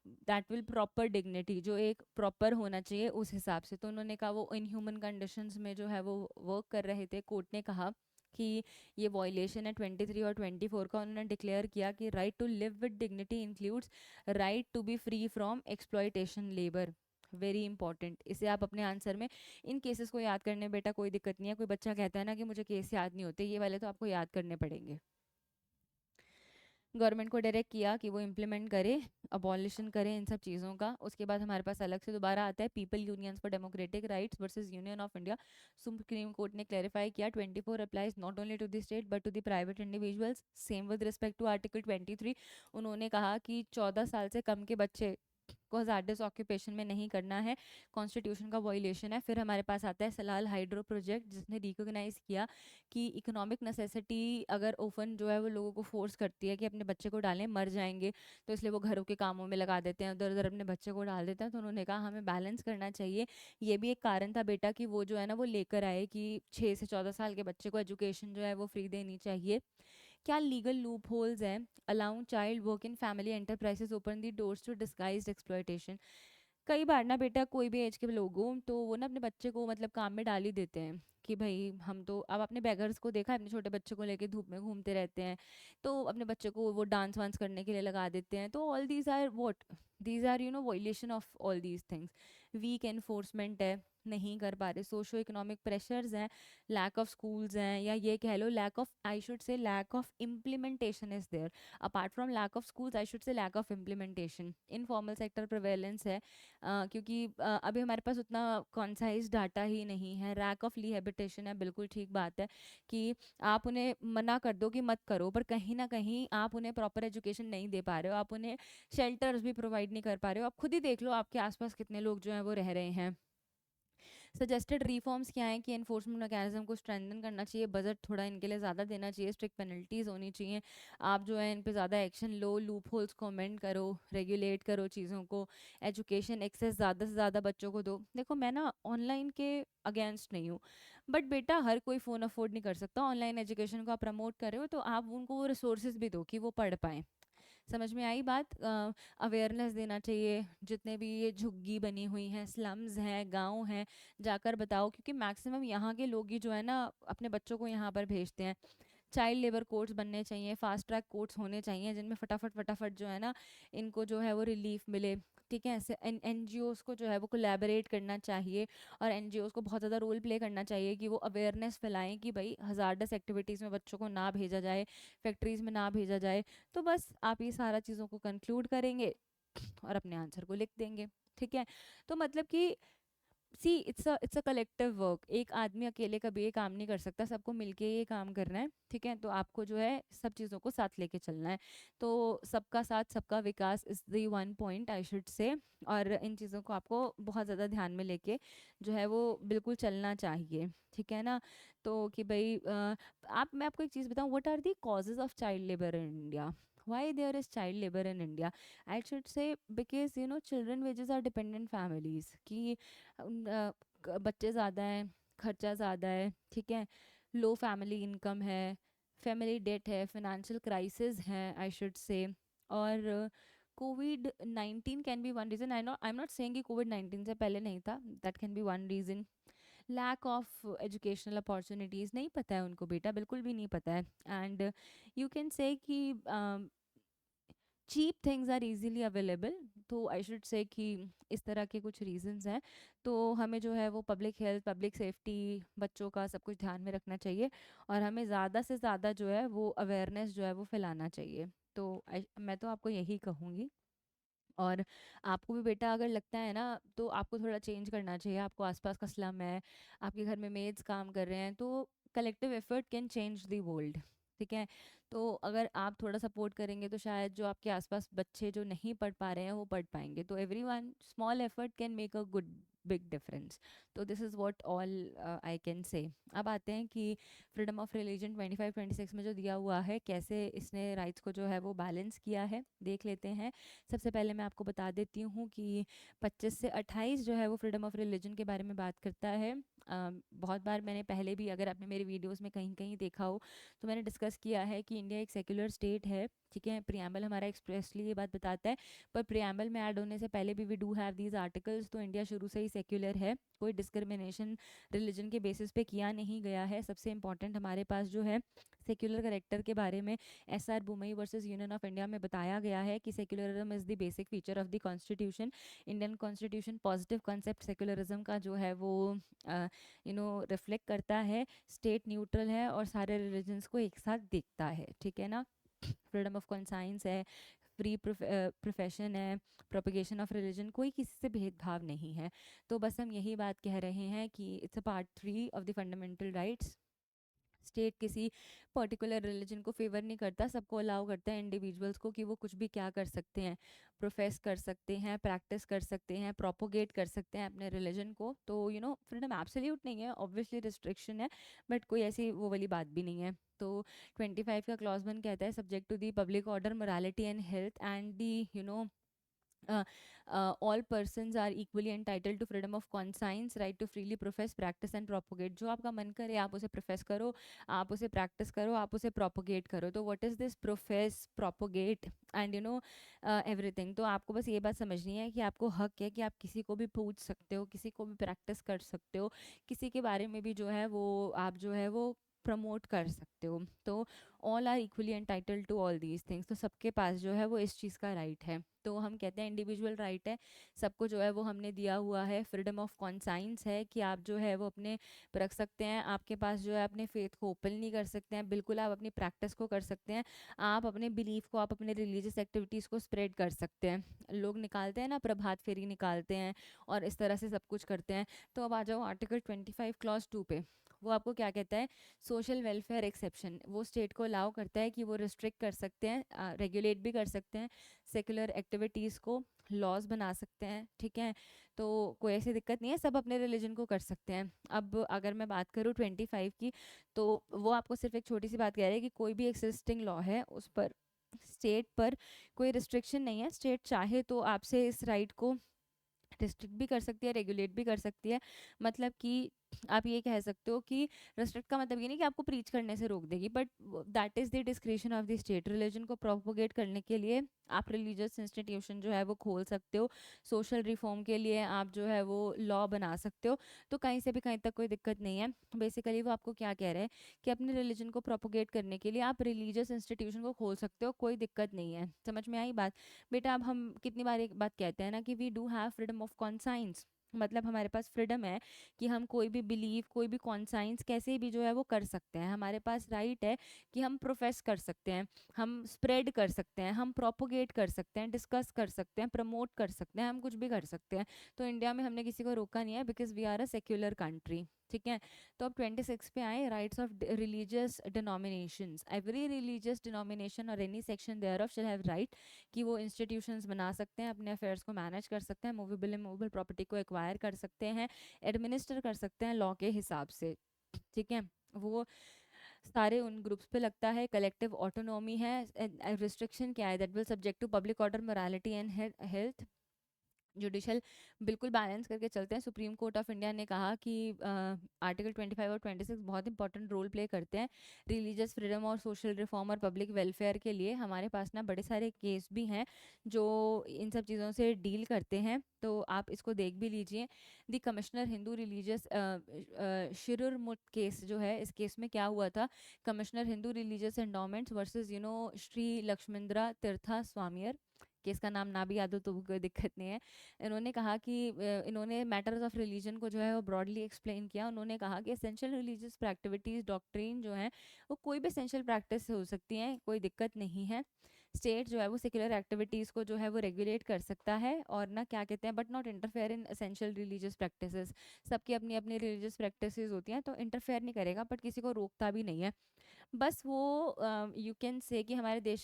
Speaker 1: दैट विल प्रॉपर डिग्निटी, जो एक प्रॉपर होना चाहिए उस हिसाब से। तो उन्होंने कहा वो इनह्यूमन कंडीशंस में जो है वो वर्क कर रहे थे। कोर्ट ने कहा कि ये वॉयलेशन है 23 और 24 का। उन्होंने डिक्लेयर किया कि right to live with dignity includes right to be free from exploitation labour. Very important, इसे आप अपने आंसर में इन केसेस को याद करने बेटा कोई दिक्कत नहीं है। कोई बच्चा कहता है ना कि मुझे केस याद नहीं होते, ये वाले तो आपको याद करने पड़ेंगे। गवर्नमेंट को डायरेक्ट किया कि वो इम्प्लीमेंट करे, अबॉलिशन करे इन सब चीज़ों का। उसके बाद हमारे पास अलग से दोबारा आता है people unions for democratic rights versus union of India. Supreme court ने क्लैरिफाई किया 24 applies not only to the state but to the private individuals. Same with respect to article 23, उन्होंने कहा कि 14 साल से कम के बच्चे को हज़ार्डस ऑक्यूपेशन में नहीं करना है, कॉन्स्टिट्यूशन का वॉयलेशन है। फिर हमारे पास आता है सलाल हाइड्रो प्रोजेक्ट, जिसने रिकॉग्नाइज़ किया कि इकोनॉमिक नेसेसिटी अगर ओफन जो है वो लोगों को फोर्स करती है कि अपने बच्चे को डालें, मर जाएंगे, तो इसलिए वो घरों के कामों में लगा देते हैं, उधर उधर अपने बच्चे को डाल देते हैं। तो उन्होंने कहा हमें बैलेंस करना चाहिए। ये भी एक कारण था बेटा कि वो जो है ना वो लेकर आए कि 6 से 14 साल के बच्चे को एजुकेशन जो है वो फ्री देनी चाहिए। क्या लीगल लूप होल्स हैं? Allowing child work in family enterprises open the doors to disguised exploitation. कई बार ना बेटा कोई भी एज के लोग हों तो वो ना अपने बच्चे को मतलब काम में डाल ही देते हैं कि भाई हम तो, अब अपने बेगर्स को देखा है, अपने छोटे बच्चे को लेके धूप में घूमते रहते हैं, तो अपने बच्चे को वो डांस वांस करने के लिए लगा देते हैं। तो all these are what, these are violation of all these things. Weak enforcement है, नहीं कर पा रहे, सोशो इकोनॉमिक प्रेशर्स हैं, लैक ऑफ स्कूल्स हैं, या ये कह लो lack of, I should say lack of implementation is there. Apart from lack of schools I should say lack of implementation. Informal sector prevalence है, क्योंकि अभी हमारे पास उतना कॉन्साइज डाटा ही नहीं है। रैक ऑफ रिहेबिटेशन है, बिल्कुल ठीक बात है कि आप उन्हें मना कर दो कि मत करो, पर कहीं ना कहीं आप उन्हें प्रॉपर एजुकेशन नहीं दे पा रहे हो, आप उन्हें शेल्टर्स भी प्रोवाइड नहीं कर पा रहे हो। आप खुद ही देख लो आपके आसपास कितने लोग जो हैं वो रह रहे हैं। सजेस्टेड रिफॉर्म्स क्या हैं कि एनफोर्समेंट मैकेनिज्म को स्ट्रेंथन करना चाहिए, बजट थोड़ा इनके लिए ज़्यादा देना चाहिए, स्ट्रिक्ट पेनल्टीज़ होनी चाहिए, आप जो है इन पे ज़्यादा एक्शन लो, लूप होल्स को अमेंड करो, रेगुलेट करो चीज़ों को, एजुकेशन एक्सेस ज़्यादा से ज़्यादा बच्चों को दो। देखो मैं ना ऑनलाइन के अगेंस्ट नहीं हूँ, बट बेटा हर कोई फ़ोन अफोर्ड नहीं कर सकता। ऑनलाइन एजुकेशन को आप प्रमोट कर रहे हो तो आप उनको वो रिसोर्सेज भी दो कि वो पढ़ पाएँ। समझ में आई बात? अवेयरनेस देना चाहिए, जितने भी ये झुग्गी बनी हुई हैं, स्लम्स हैं, गांव हैं, जाकर बताओ, क्योंकि मैक्सिमम यहाँ के लोग ही जो है ना अपने बच्चों को यहाँ पर भेजते हैं। चाइल्ड लेबर कोर्ट्स बनने चाहिए, फास्ट ट्रैक कोर्ट्स होने चाहिए जिनमें फटाफट फटाफट जो है ना इनको जो है वो रिलीफ मिले। ठीक है, ऐसे एन जी ओज़ को जो है वो कोलैबोरेट करना चाहिए, और एन जी ओज़ को बहुत ज़्यादा रोल प्ले करना चाहिए कि वो अवेयरनेस फैलाएं कि भाई हज़ारडस एक्टिविटीज़ में बच्चों को ना भेजा जाए, फैक्ट्रीज़ में ना भेजा जाए। तो बस आप ये सारा चीज़ों को कंक्लूड करेंगे और अपने आंसर को लिख देंगे। ठीक है, तो मतलब कि see it's a collective work, एक आदमी अकेले कभी ये काम नहीं कर सकता, सबको मिलके ये काम करना है। ठीक है, तो आपको जो है सब चीज़ों को साथ लेके चलना है। तो सबका साथ सबका विकास is the one point I should say, और इन चीज़ों को आपको बहुत ज़्यादा ध्यान में लेके जो है वो बिल्कुल चलना चाहिए। ठीक है ना? तो कि भाई आप, मैं आपको एक चीज़ बताऊँ, what are the causes of child labour in India? Why there is child labor in India? I should say because children wages are dependent families, कि बच्चे ज़्यादा हैं, खर्चा ज़्यादा है। ठीक है, लो फैमिली इनकम है, फैमिली डेट है, फाइनेंशियल क्राइसिस है आई शुड से, और कोविड-19 can be one reason. I am not saying कि कोविड-19 से पहले नहीं था, that can be one reason. Lack of educational opportunities, नहीं पता है उनको बेटा, बिल्कुल भी नहीं पता है। एंड यू कैन से कि cheap things are easily available. तो आई शुड से कि इस तरह के कुछ रीजंस हैं। तो हमें जो है वो पब्लिक हेल्थ, पब्लिक सेफ्टी, बच्चों का सब कुछ ध्यान में रखना चाहिए, और हमें ज़्यादा से ज़्यादा जो है वो अवेयरनेस जो है वो फैलाना चाहिए। तो मैं तो आपको यही कहूँगी। और आपको भी बेटा अगर लगता है ना तो आपको थोड़ा चेंज करना चाहिए। आपको आसपास का स्लम है, आपके घर में मेड्स काम कर रहे हैं, तो collective effort can change the world. ठीक है, तो अगर आप थोड़ा सपोर्ट करेंगे तो शायद जो आपके आसपास बच्चे जो नहीं पढ़ पा रहे हैं वो पढ़ पाएंगे। तो every one small effort can make a good big difference. तो this is what all I can say. अब आते हैं कि फ्रीडम ऑफ रिलीजन 25-26 में जो दिया हुआ है, कैसे इसने राइट्स को जो है वो बैलेंस किया है, देख लेते हैं। सबसे पहले मैं आपको बता देती हूँ कि 25 से 28 जो है वो फ्रीडम ऑफ रिलीजन के बारे में बात करता है। बहुत बार मैंने पहले भी, अगर आपने मेरे वीडियोस में कहीं कहीं देखा हो, तो मैंने डिस्कस किया है कि इंडिया एक सेक्युलर स्टेट है। ठीक है, प्रियम्बल हमारा एक्सप्रेसली ये बात बताता है, पर प्रियम्बल में ऐड होने से पहले भी we do have these articles. तो इंडिया शुरू से ही सेक्युलर है, कोई डिस्क्रिमिनेशन रिलीजन के बेसिस पे किया नहीं गया है। सबसे इंपॉर्टेंट हमारे पास जो है सेक्युलर करेक्टर के बारे में S R Bommai versus union of India में बताया गया है कि secularism is the basic feature of the constitution. Indian constitution positive concept secularism का जो है वो रिफ्लेक्ट करता है, स्टेट न्यूट्रल है और सारे रिलीजन्स को एक साथ देखता है। ठीक है ना? फ्रीडम ऑफ कॉन्साइंस है, फ्री प्रोफेशन है, प्रोपिगेशन ऑफ रिलीजन, कोई किसी से भेदभाव नहीं है। तो बस हम यही बात कह रहे हैं कि it's a part 3 of the fundamental rights. State किसी पर्टिकुलर रिलीजन को फेवर नहीं करता, सबको अलाउ करता है इंडिविजुअल्स को कि वो कुछ भी क्या कर सकते हैं, प्रोफेस कर सकते हैं, प्रैक्टिस कर सकते हैं, प्रोपोगेट कर सकते हैं अपने रिलीजन को। तो फ्रीडम एब्सोल्यूट नहीं है, ऑब्वियसली रिस्ट्रिक्शन है, बट कोई ऐसी वो वाली बात भी नहीं है। तो 25 का क्लॉज 1 कहता है subject to the public order, morality and health and the all persons are equally entitled to freedom of conscience, right to freely profess, practice and propagate। जो आपका मन करे आप उसे प्रोफेस करो, आप उसे प्रैक्टिस करो, आप उसे प्रोपोगेट करो। तो what is this profess, propagate and everything. तो आपको बस ये बात समझनी है कि आपको हक है कि आप किसी को भी पूछ सकते हो, किसी को भी प्रैक्टिस कर सकते हो, किसी के बारे में भी जो है वो आप जो है वो प्रमोट कर सकते हो। तो all are equally entitled to all these things. तो सबके पास जो है वो इस चीज़ का राइट है। तो हम कहते हैं इंडिविजुअल राइट है, सबको जो है वो हमने दिया हुआ है। फ्रीडम ऑफ कॉन्साइंस है कि आप जो है वो अपने रख सकते हैं, आपके पास जो है अपने फेथ को ओपन नहीं कर सकते हैं, बिल्कुल आप अपनी प्रैक्टिस को कर सकते हैं, आप अपने बिलीफ को, आप अपने रिलीजियस एक्टिविटीज़ को स्प्रेड कर सकते हैं। लोग निकालते हैं ना, प्रभात फेरी निकालते हैं और इस तरह से सब कुछ करते हैं। तो अब आ जाओ आर्टिकल 25 क्लॉज 2 पे। वो आपको क्या कहता है, सोशल वेलफेयर एक्सेप्शन। वो स्टेट को अलाउ करता है कि वो रिस्ट्रिक्ट कर सकते हैं, रेगुलेट भी कर सकते हैं सेकुलर एक्टिविटीज़ को, लॉज बना सकते हैं, ठीक है। तो कोई ऐसी दिक्कत नहीं है, सब अपने रिलीजन को कर सकते हैं। अब अगर मैं बात करूँ 25 की, तो वो आपको सिर्फ एक छोटी सी बात कह रहा है कि कोई भी एक्सिस्टिंग लॉ है उस पर स्टेट पर कोई रिस्ट्रिक्शन नहीं है। स्टेट चाहे तो आपसे इस राइट को रिस्ट्रिक्ट भी कर सकती है, रेगुलेट भी कर सकती है। मतलब कि आप ये कह सकते हो कि रेस्ट्रिक्ट का मतलब ये नहीं कि आपको प्रीच करने से रोक देगी, but that is the description of the state. Religion को प्रोपोगेट करने के लिए आप रिलीजियस इंस्टीट्यूशन जो है वो खोल सकते हो, सोशल रिफॉर्म के लिए आप जो है वो लॉ बना सकते हो। तो कहीं से भी कहीं तक कोई दिक्कत नहीं है। बेसिकली वो आपको क्या कह रहे हैं कि अपने रिलीजन को प्रोपोगेट करने के लिए आप रिलीजियस इंस्टीट्यूशन को खोल सकते हो, कोई दिक्कत नहीं है। समझ में आई बात? बेटा अब हम कितनी बार एक बात कहते हैं ना कि we do have freedom of conscience, मतलब हमारे पास फ्रीडम है कि हम कोई भी बिलीव, कोई भी कॉन्साइंस कैसे भी जो है वो कर सकते हैं। हमारे पास राइट है कि हम प्रोफेस कर सकते हैं, हम स्प्रेड कर सकते हैं, हम प्रोपोगेट कर सकते हैं, डिस्कस कर सकते हैं, प्रमोट कर सकते हैं, हम कुछ भी कर सकते हैं। तो इंडिया में हमने किसी को रोका नहीं है, because we are a secular country, ठीक है। तो अब 26 पे आए, rights of religious denominations. Every religious denomination और any section thereof shall have right कि वो इंस्टीट्यूशंस बना सकते हैं, अपने अफेयर्स को मैनेज कर सकते हैं, मूवेबल इमूवेबल प्रॉपर्टी को एक्वायर कर सकते हैं, एडमिनिस्टर कर सकते हैं लॉ के हिसाब से, ठीक है। वो सारे उन ग्रुप्स पे लगता है। कलेक्टिव ऑटोनॉमी है। रिस्ट्रिक्शन क्या है, that will subject to public order, morality and health. Judicial बिल्कुल बैलेंस करके चलते हैं। सुप्रीम कोर्ट ऑफ इंडिया ने कहा कि आर्टिकल 25 और 26 बहुत इंपॉर्टेंट रोल प्ले करते हैं रिलीजियस फ्रीडम और सोशल रिफॉर्म और पब्लिक वेलफेयर के लिए। हमारे पास ना बड़े सारे केस भी हैं जो इन सब चीज़ों से डील करते हैं, तो आप इसको देख भी लीजिए। The commissioner Hindu religious Shirur Mutt case जो है, इस केस में क्या हुआ था, commissioner Hindu religious endowments versus Shri Lakshmindra Thirtha Swamiar. Case का नाम ना भी याद हो तो कोई दिक्कत नहीं है। इन्होंने कहा कि इन्होंने मैटर्स ऑफ रिलीजन को जो है वो ब्रॉडली एक्सप्लेन किया। उन्होंने कहा कि एसेंशियल रिलीजियस एक्टिविटीज़ डॉक्ट्रिन जो है वो कोई भी एसेंशियल प्रैक्टिस हो सकती हैं, कोई दिक्कत नहीं है। स्टेट जो है वो सेक्युलर एक्टिविटीज़ को जो है वो रेगुलेट कर सकता है और ना क्या कहते हैं, but not interfere in essential religious practices. सबकी अपनी अपनी रिलीजियस प्रैक्टिसेस होती हैं, तो इंटरफेयर नहीं करेगा, बट किसी को रोकता भी नहीं है। बस वो यू कैन से कि हमारे देश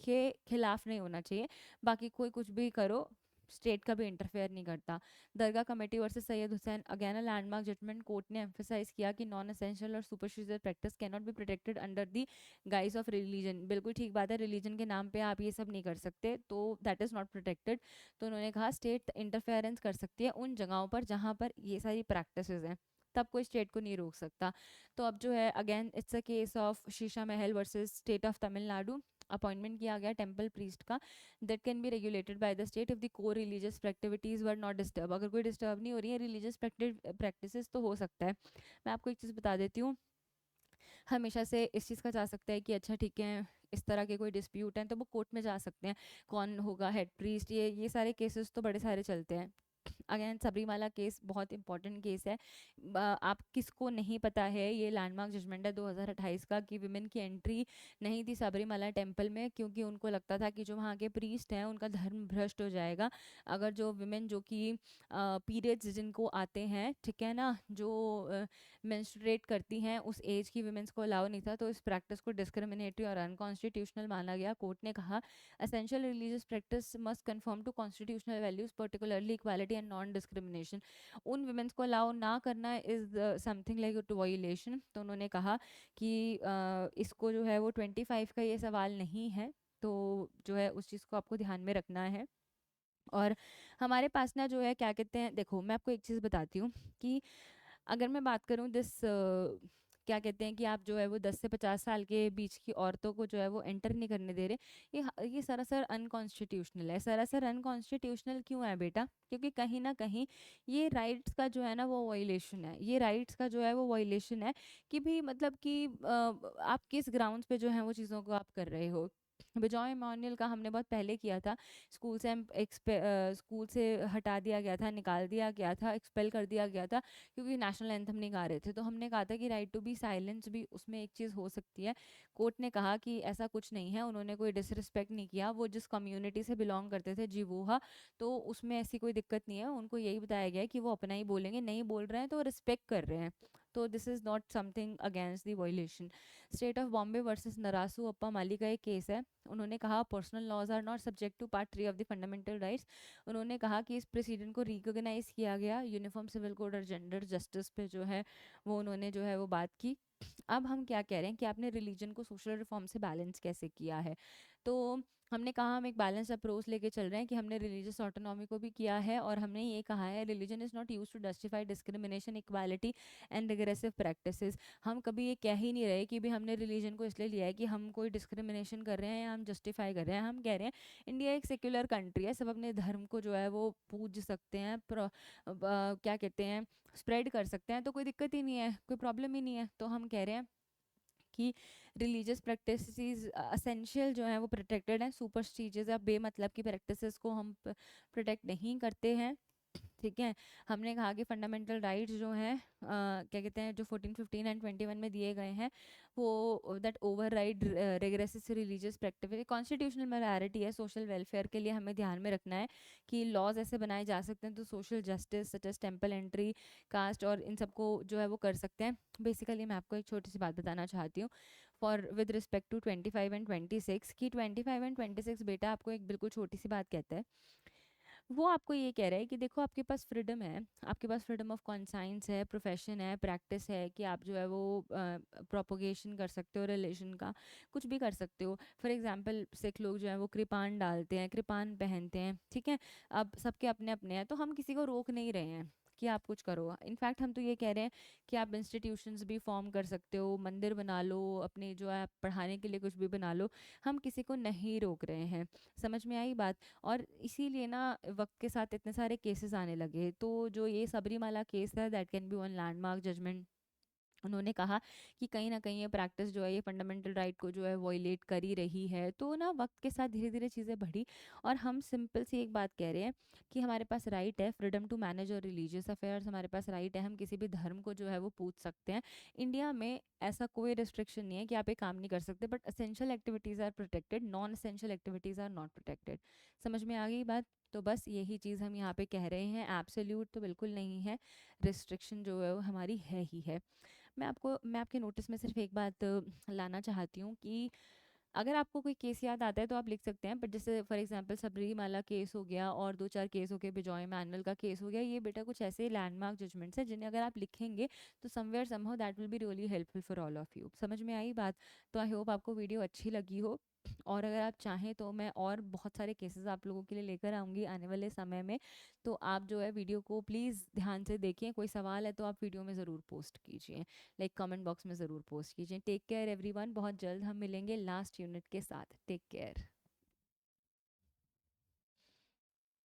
Speaker 1: के खिलाफ नहीं होना चाहिए, बाकी कोई कुछ भी करो, स्टेट का भी इंटरफेयर नहीं करता। Dargah committee versus Syed Hussain, again a landmark judgment. Court ने एम्फेसाइज किया कि नॉन एसेंशियल और superstitious practice cannot be protected under the guise of religion. बिल्कुल ठीक बात है, रिलीजन के नाम पे आप ये सब नहीं कर सकते, तो दैट इज़ नॉट प्रोटेक्टेड। तो उन्होंने कहा स्टेट इंटरफेरेंस कर सकती है उन जगहों पर जहाँ पर ये सारी प्रैक्टिसेस हैं, तब कोई स्टेट को नहीं रोक सकता। तो अब जो है again it's a case of शीशा महल versus state of Tamil Nadu. Appointment किया गया टेम्पल प्रीस्ट का, that can be regulated by the state if the core religious activities were not disturb. अगर कोई डिस्टर्ब नहीं हो रही है रिलीजियस प्रैक्टिसेस तो हो सकता है। मैं आपको एक चीज़ बता देती हूँ, हमेशा से इस चीज़ का जा सकता है कि अच्छा ठीक है इस तरह के कोई डिस्प्यूट हैं तो वो कोर्ट में जा सकते हैं, कौन होगा हेड प्रीस्ट, ये सारे केसेस तो बड़े सारे चलते हैं। अगेन सबरीमाला केस बहुत इंपॉर्टेंट केस है। आप किसको नहीं पता है, ये लैंडमार्क जजमेंट है 2028 का कि विमेन की एंट्री नहीं थी सबरीमाला टेम्पल में, क्योंकि उनको लगता था कि जो वहाँ के प्रीस्ट हैं उनका धर्म भ्रष्ट हो जाएगा अगर जो विमेन जो कि पीरियड्स जिनको आते हैं, ठीक है ना, जो मेंस्ट्रुएट करती हैं उस एज की वुमेन्स को अलाउ नहीं था, तो इस प्रैक्टिस को डिस्क्रिमिनेटरी और अनकॉन्स्टिट्यूशनल माना गया। कोर्ट ने कहा essential religious practice must conform to constitutional values particularly equality and non discrimination. उन वुमेन्स को अलाउ ना करना is something like to violation. तो उन्होंने कहा कि इसको जो है वो 25 का ये सवाल नहीं है, तो जो है उस चीज़ को आपको ध्यान में रखना है। और हमारे पास ना जो है क्या कहते हैं, देखो मैं आपको एक चीज़ बताती हूँ कि अगर मैं बात करूँ क्या कहते हैं कि आप जो है वो 10 से 50 साल के बीच की औरतों को जो है वो एंटर नहीं करने दे रहे, ये सरासर अनकॉन्स्टिट्यूशनल है। सरासर अनकॉन्स्टिट्यूशनल क्यों है बेटा? क्योंकि कहीं ना कहीं ये राइट्स का जो है ना वो वायलेशन है, ये राइट्स का जो है वो वायलेशन है कि भी मतलब कि आप किस ग्राउंड्स पे जो है वो चीज़ों को आप कर रहे हो। बिजॉय इमैनुअल का हमने बहुत पहले किया था, स्कूल से हटा दिया गया था, निकाल दिया गया था, एक्सपेल कर दिया गया था क्योंकि नेशनल एंथम नहीं गा रहे थे। तो हमने कहा था कि राइट टू बी साइलेंस भी उसमें एक चीज़ हो सकती है। कोर्ट ने कहा कि ऐसा कुछ नहीं है, उन्होंने कोई डिसरिस्पेक्ट नहीं किया, वो जिस कम्युनिटी से बिलोंग करते थे जीवोहा, तो उसमें ऐसी कोई दिक्कत नहीं है। उनको यही बताया गया है कि वो अपना ही बोलेंगे, नहीं बोल रहे हैं तो रिस्पेक्ट कर रहे हैं। तो this is not something against the violation. State of Bombay versus Narasu Appa Mali का एक केस है। उन्होंने कहा personal laws are not subject to part 3 of the fundamental rights. उन्होंने कहा कि इस प्रेसिडेंट को रिकॉग्नाइज किया गया। यूनिफॉर्म सिविल कोड और जेंडर जस्टिस पे जो है वो उन्होंने जो है वो बात की। अब हम क्या कह रहे हैं कि आपने रिलीजन को सोशल रिफॉर्म से बैलेंस कैसे किया है? तो हमने कहा हम एक बैलेंस अप्रोच लेके चल रहे हैं कि हमने रिलीजियस ऑटोनॉमी को भी किया है और हमने ये कहा है religion is not use to justify discrimination equality and regressive practices. हम कभी ये कह ही नहीं रहे कि भी हमने रिलीजन को इसलिए लिया है कि हम कोई डिस्क्रिमिनेशन कर रहे हैं या हम जस्टिफाई कर रहे हैं। हम कह रहे हैं इंडिया एक सेक्युलर कंट्री है, सब अपने धर्म को जो है वो पूज सकते हैं, क्या कहते हैं, स्प्रेड कर सकते हैं, तो कोई दिक्कत ही नहीं है, कोई प्रॉब्लम ही नहीं है। तो हम कह रहे हैं कि रिलीजियस प्रैक्टिसेस असेंशियल जो है वो प्रोटेक्टेड है, सुपरस्टिशियस या बेमतलब की प्रैक्टिसेस को हम प्रोटेक्ट नहीं करते हैं। ठीक है, हमने कहा कि फंडामेंटल राइट्स जो हैं क्या कहते हैं जो 14, 15 एंड 21 में दिए गए हैं वो that override regressive religious practice. Constitutional majority है, सोशल वेलफेयर के लिए हमें ध्यान में रखना है कि लॉज ऐसे बनाए जा सकते हैं तो social justice such as temple entry, caste और इन सबको जो है वो कर सकते हैं। बेसिकली मैं आपको एक छोटी सी बात बताना चाहती हूँ for with respect to 25 and 26 की 25 एंड 26 बेटा आपको एक बिल्कुल छोटी सी बात कहता है। वो आपको ये कह रहा है कि देखो आपके पास फ्रीडम है, आपके पास फ्रीडम ऑफ कॉन्साइंस है, प्रोफेशन है, प्रैक्टिस है कि आप जो है वो प्रोपोगेशन कर सकते हो, रिलेशन का कुछ भी कर सकते हो। फॉर एग्जांपल सिख लोग जो है वो कृपान डालते हैं, कृपान पहनते हैं, ठीक है। अब सबके अपने अपने हैं, तो हम किसी को रोक नहीं रहे हैं कि आप कुछ करो। इनफैक्ट हम तो ये कह रहे हैं कि आप इंस्टीट्यूशंस भी फॉर्म कर सकते हो, मंदिर बना लो, अपने जो है पढ़ाने के लिए कुछ भी बना लो, हम किसी को नहीं रोक रहे हैं। समझ में आई बात? और इसीलिए ना वक्त के साथ इतने सारे केसेस आने लगे। तो जो ये सबरीमाला केस है that can be one landmark judgment. उन्होंने कहा कि कहीं ना कहीं ये प्रैक्टिस जो है ये फंडामेंटल राइट को जो है वॉयलेट कर ही रही है। तो ना वक्त के साथ धीरे धीरे चीज़ें बढ़ी और हम सिंपल सी एक बात कह रहे हैं कि हमारे पास राइट है फ्रीडम टू मैनेज और रिलीजियस अफेयर्स, हमारे पास राइट है हम किसी भी धर्म को जो है वो पूछ सकते हैं। इंडिया में ऐसा कोई रिस्ट्रिक्शन नहीं है कि आप ये काम नहीं कर सकते, but essential activities are protected, non essential activities are not protected. समझ में आ गई बात? तो बस यही चीज़ हम यहाँ पे कह रहे हैं, एब्सोल्यूट तो बिल्कुल नहीं है, रिस्ट्रिक्शन जो है वो हमारी है ही है। मैं आपके नोटिस में सिर्फ एक बात लाना चाहती हूँ कि अगर आपको कोई केस याद आता है तो आप लिख सकते हैं, बट जैसे फॉर एग्जांपल सबरीमाला केस हो गया और दो चार केस हो गए, बिजॉय मैनुअल का केस हो गया, ये बेटा कुछ ऐसे लैंडमार्क जजमेंट्स हैं जिन्हें अगर आप लिखेंगे तो somewhere somehow that will be really helpful for all of you. समझ में आई बात? तो आई होप आपको वीडियो अच्छी लगी हो, और अगर आप चाहें तो मैं और बहुत सारे केसेस आप लोगों के लिए लेकर आऊँगी आने वाले समय में। तो आप जो है वीडियो को प्लीज़ ध्यान से देखें, कोई सवाल है तो आप वीडियो में ज़रूर पोस्ट कीजिए, लाइक कमेंट बॉक्स में ज़रूर पोस्ट कीजिए। टेक केयर एवरीवन, बहुत जल्द हम मिलेंगे लास्ट यूनिट के साथ। Take care.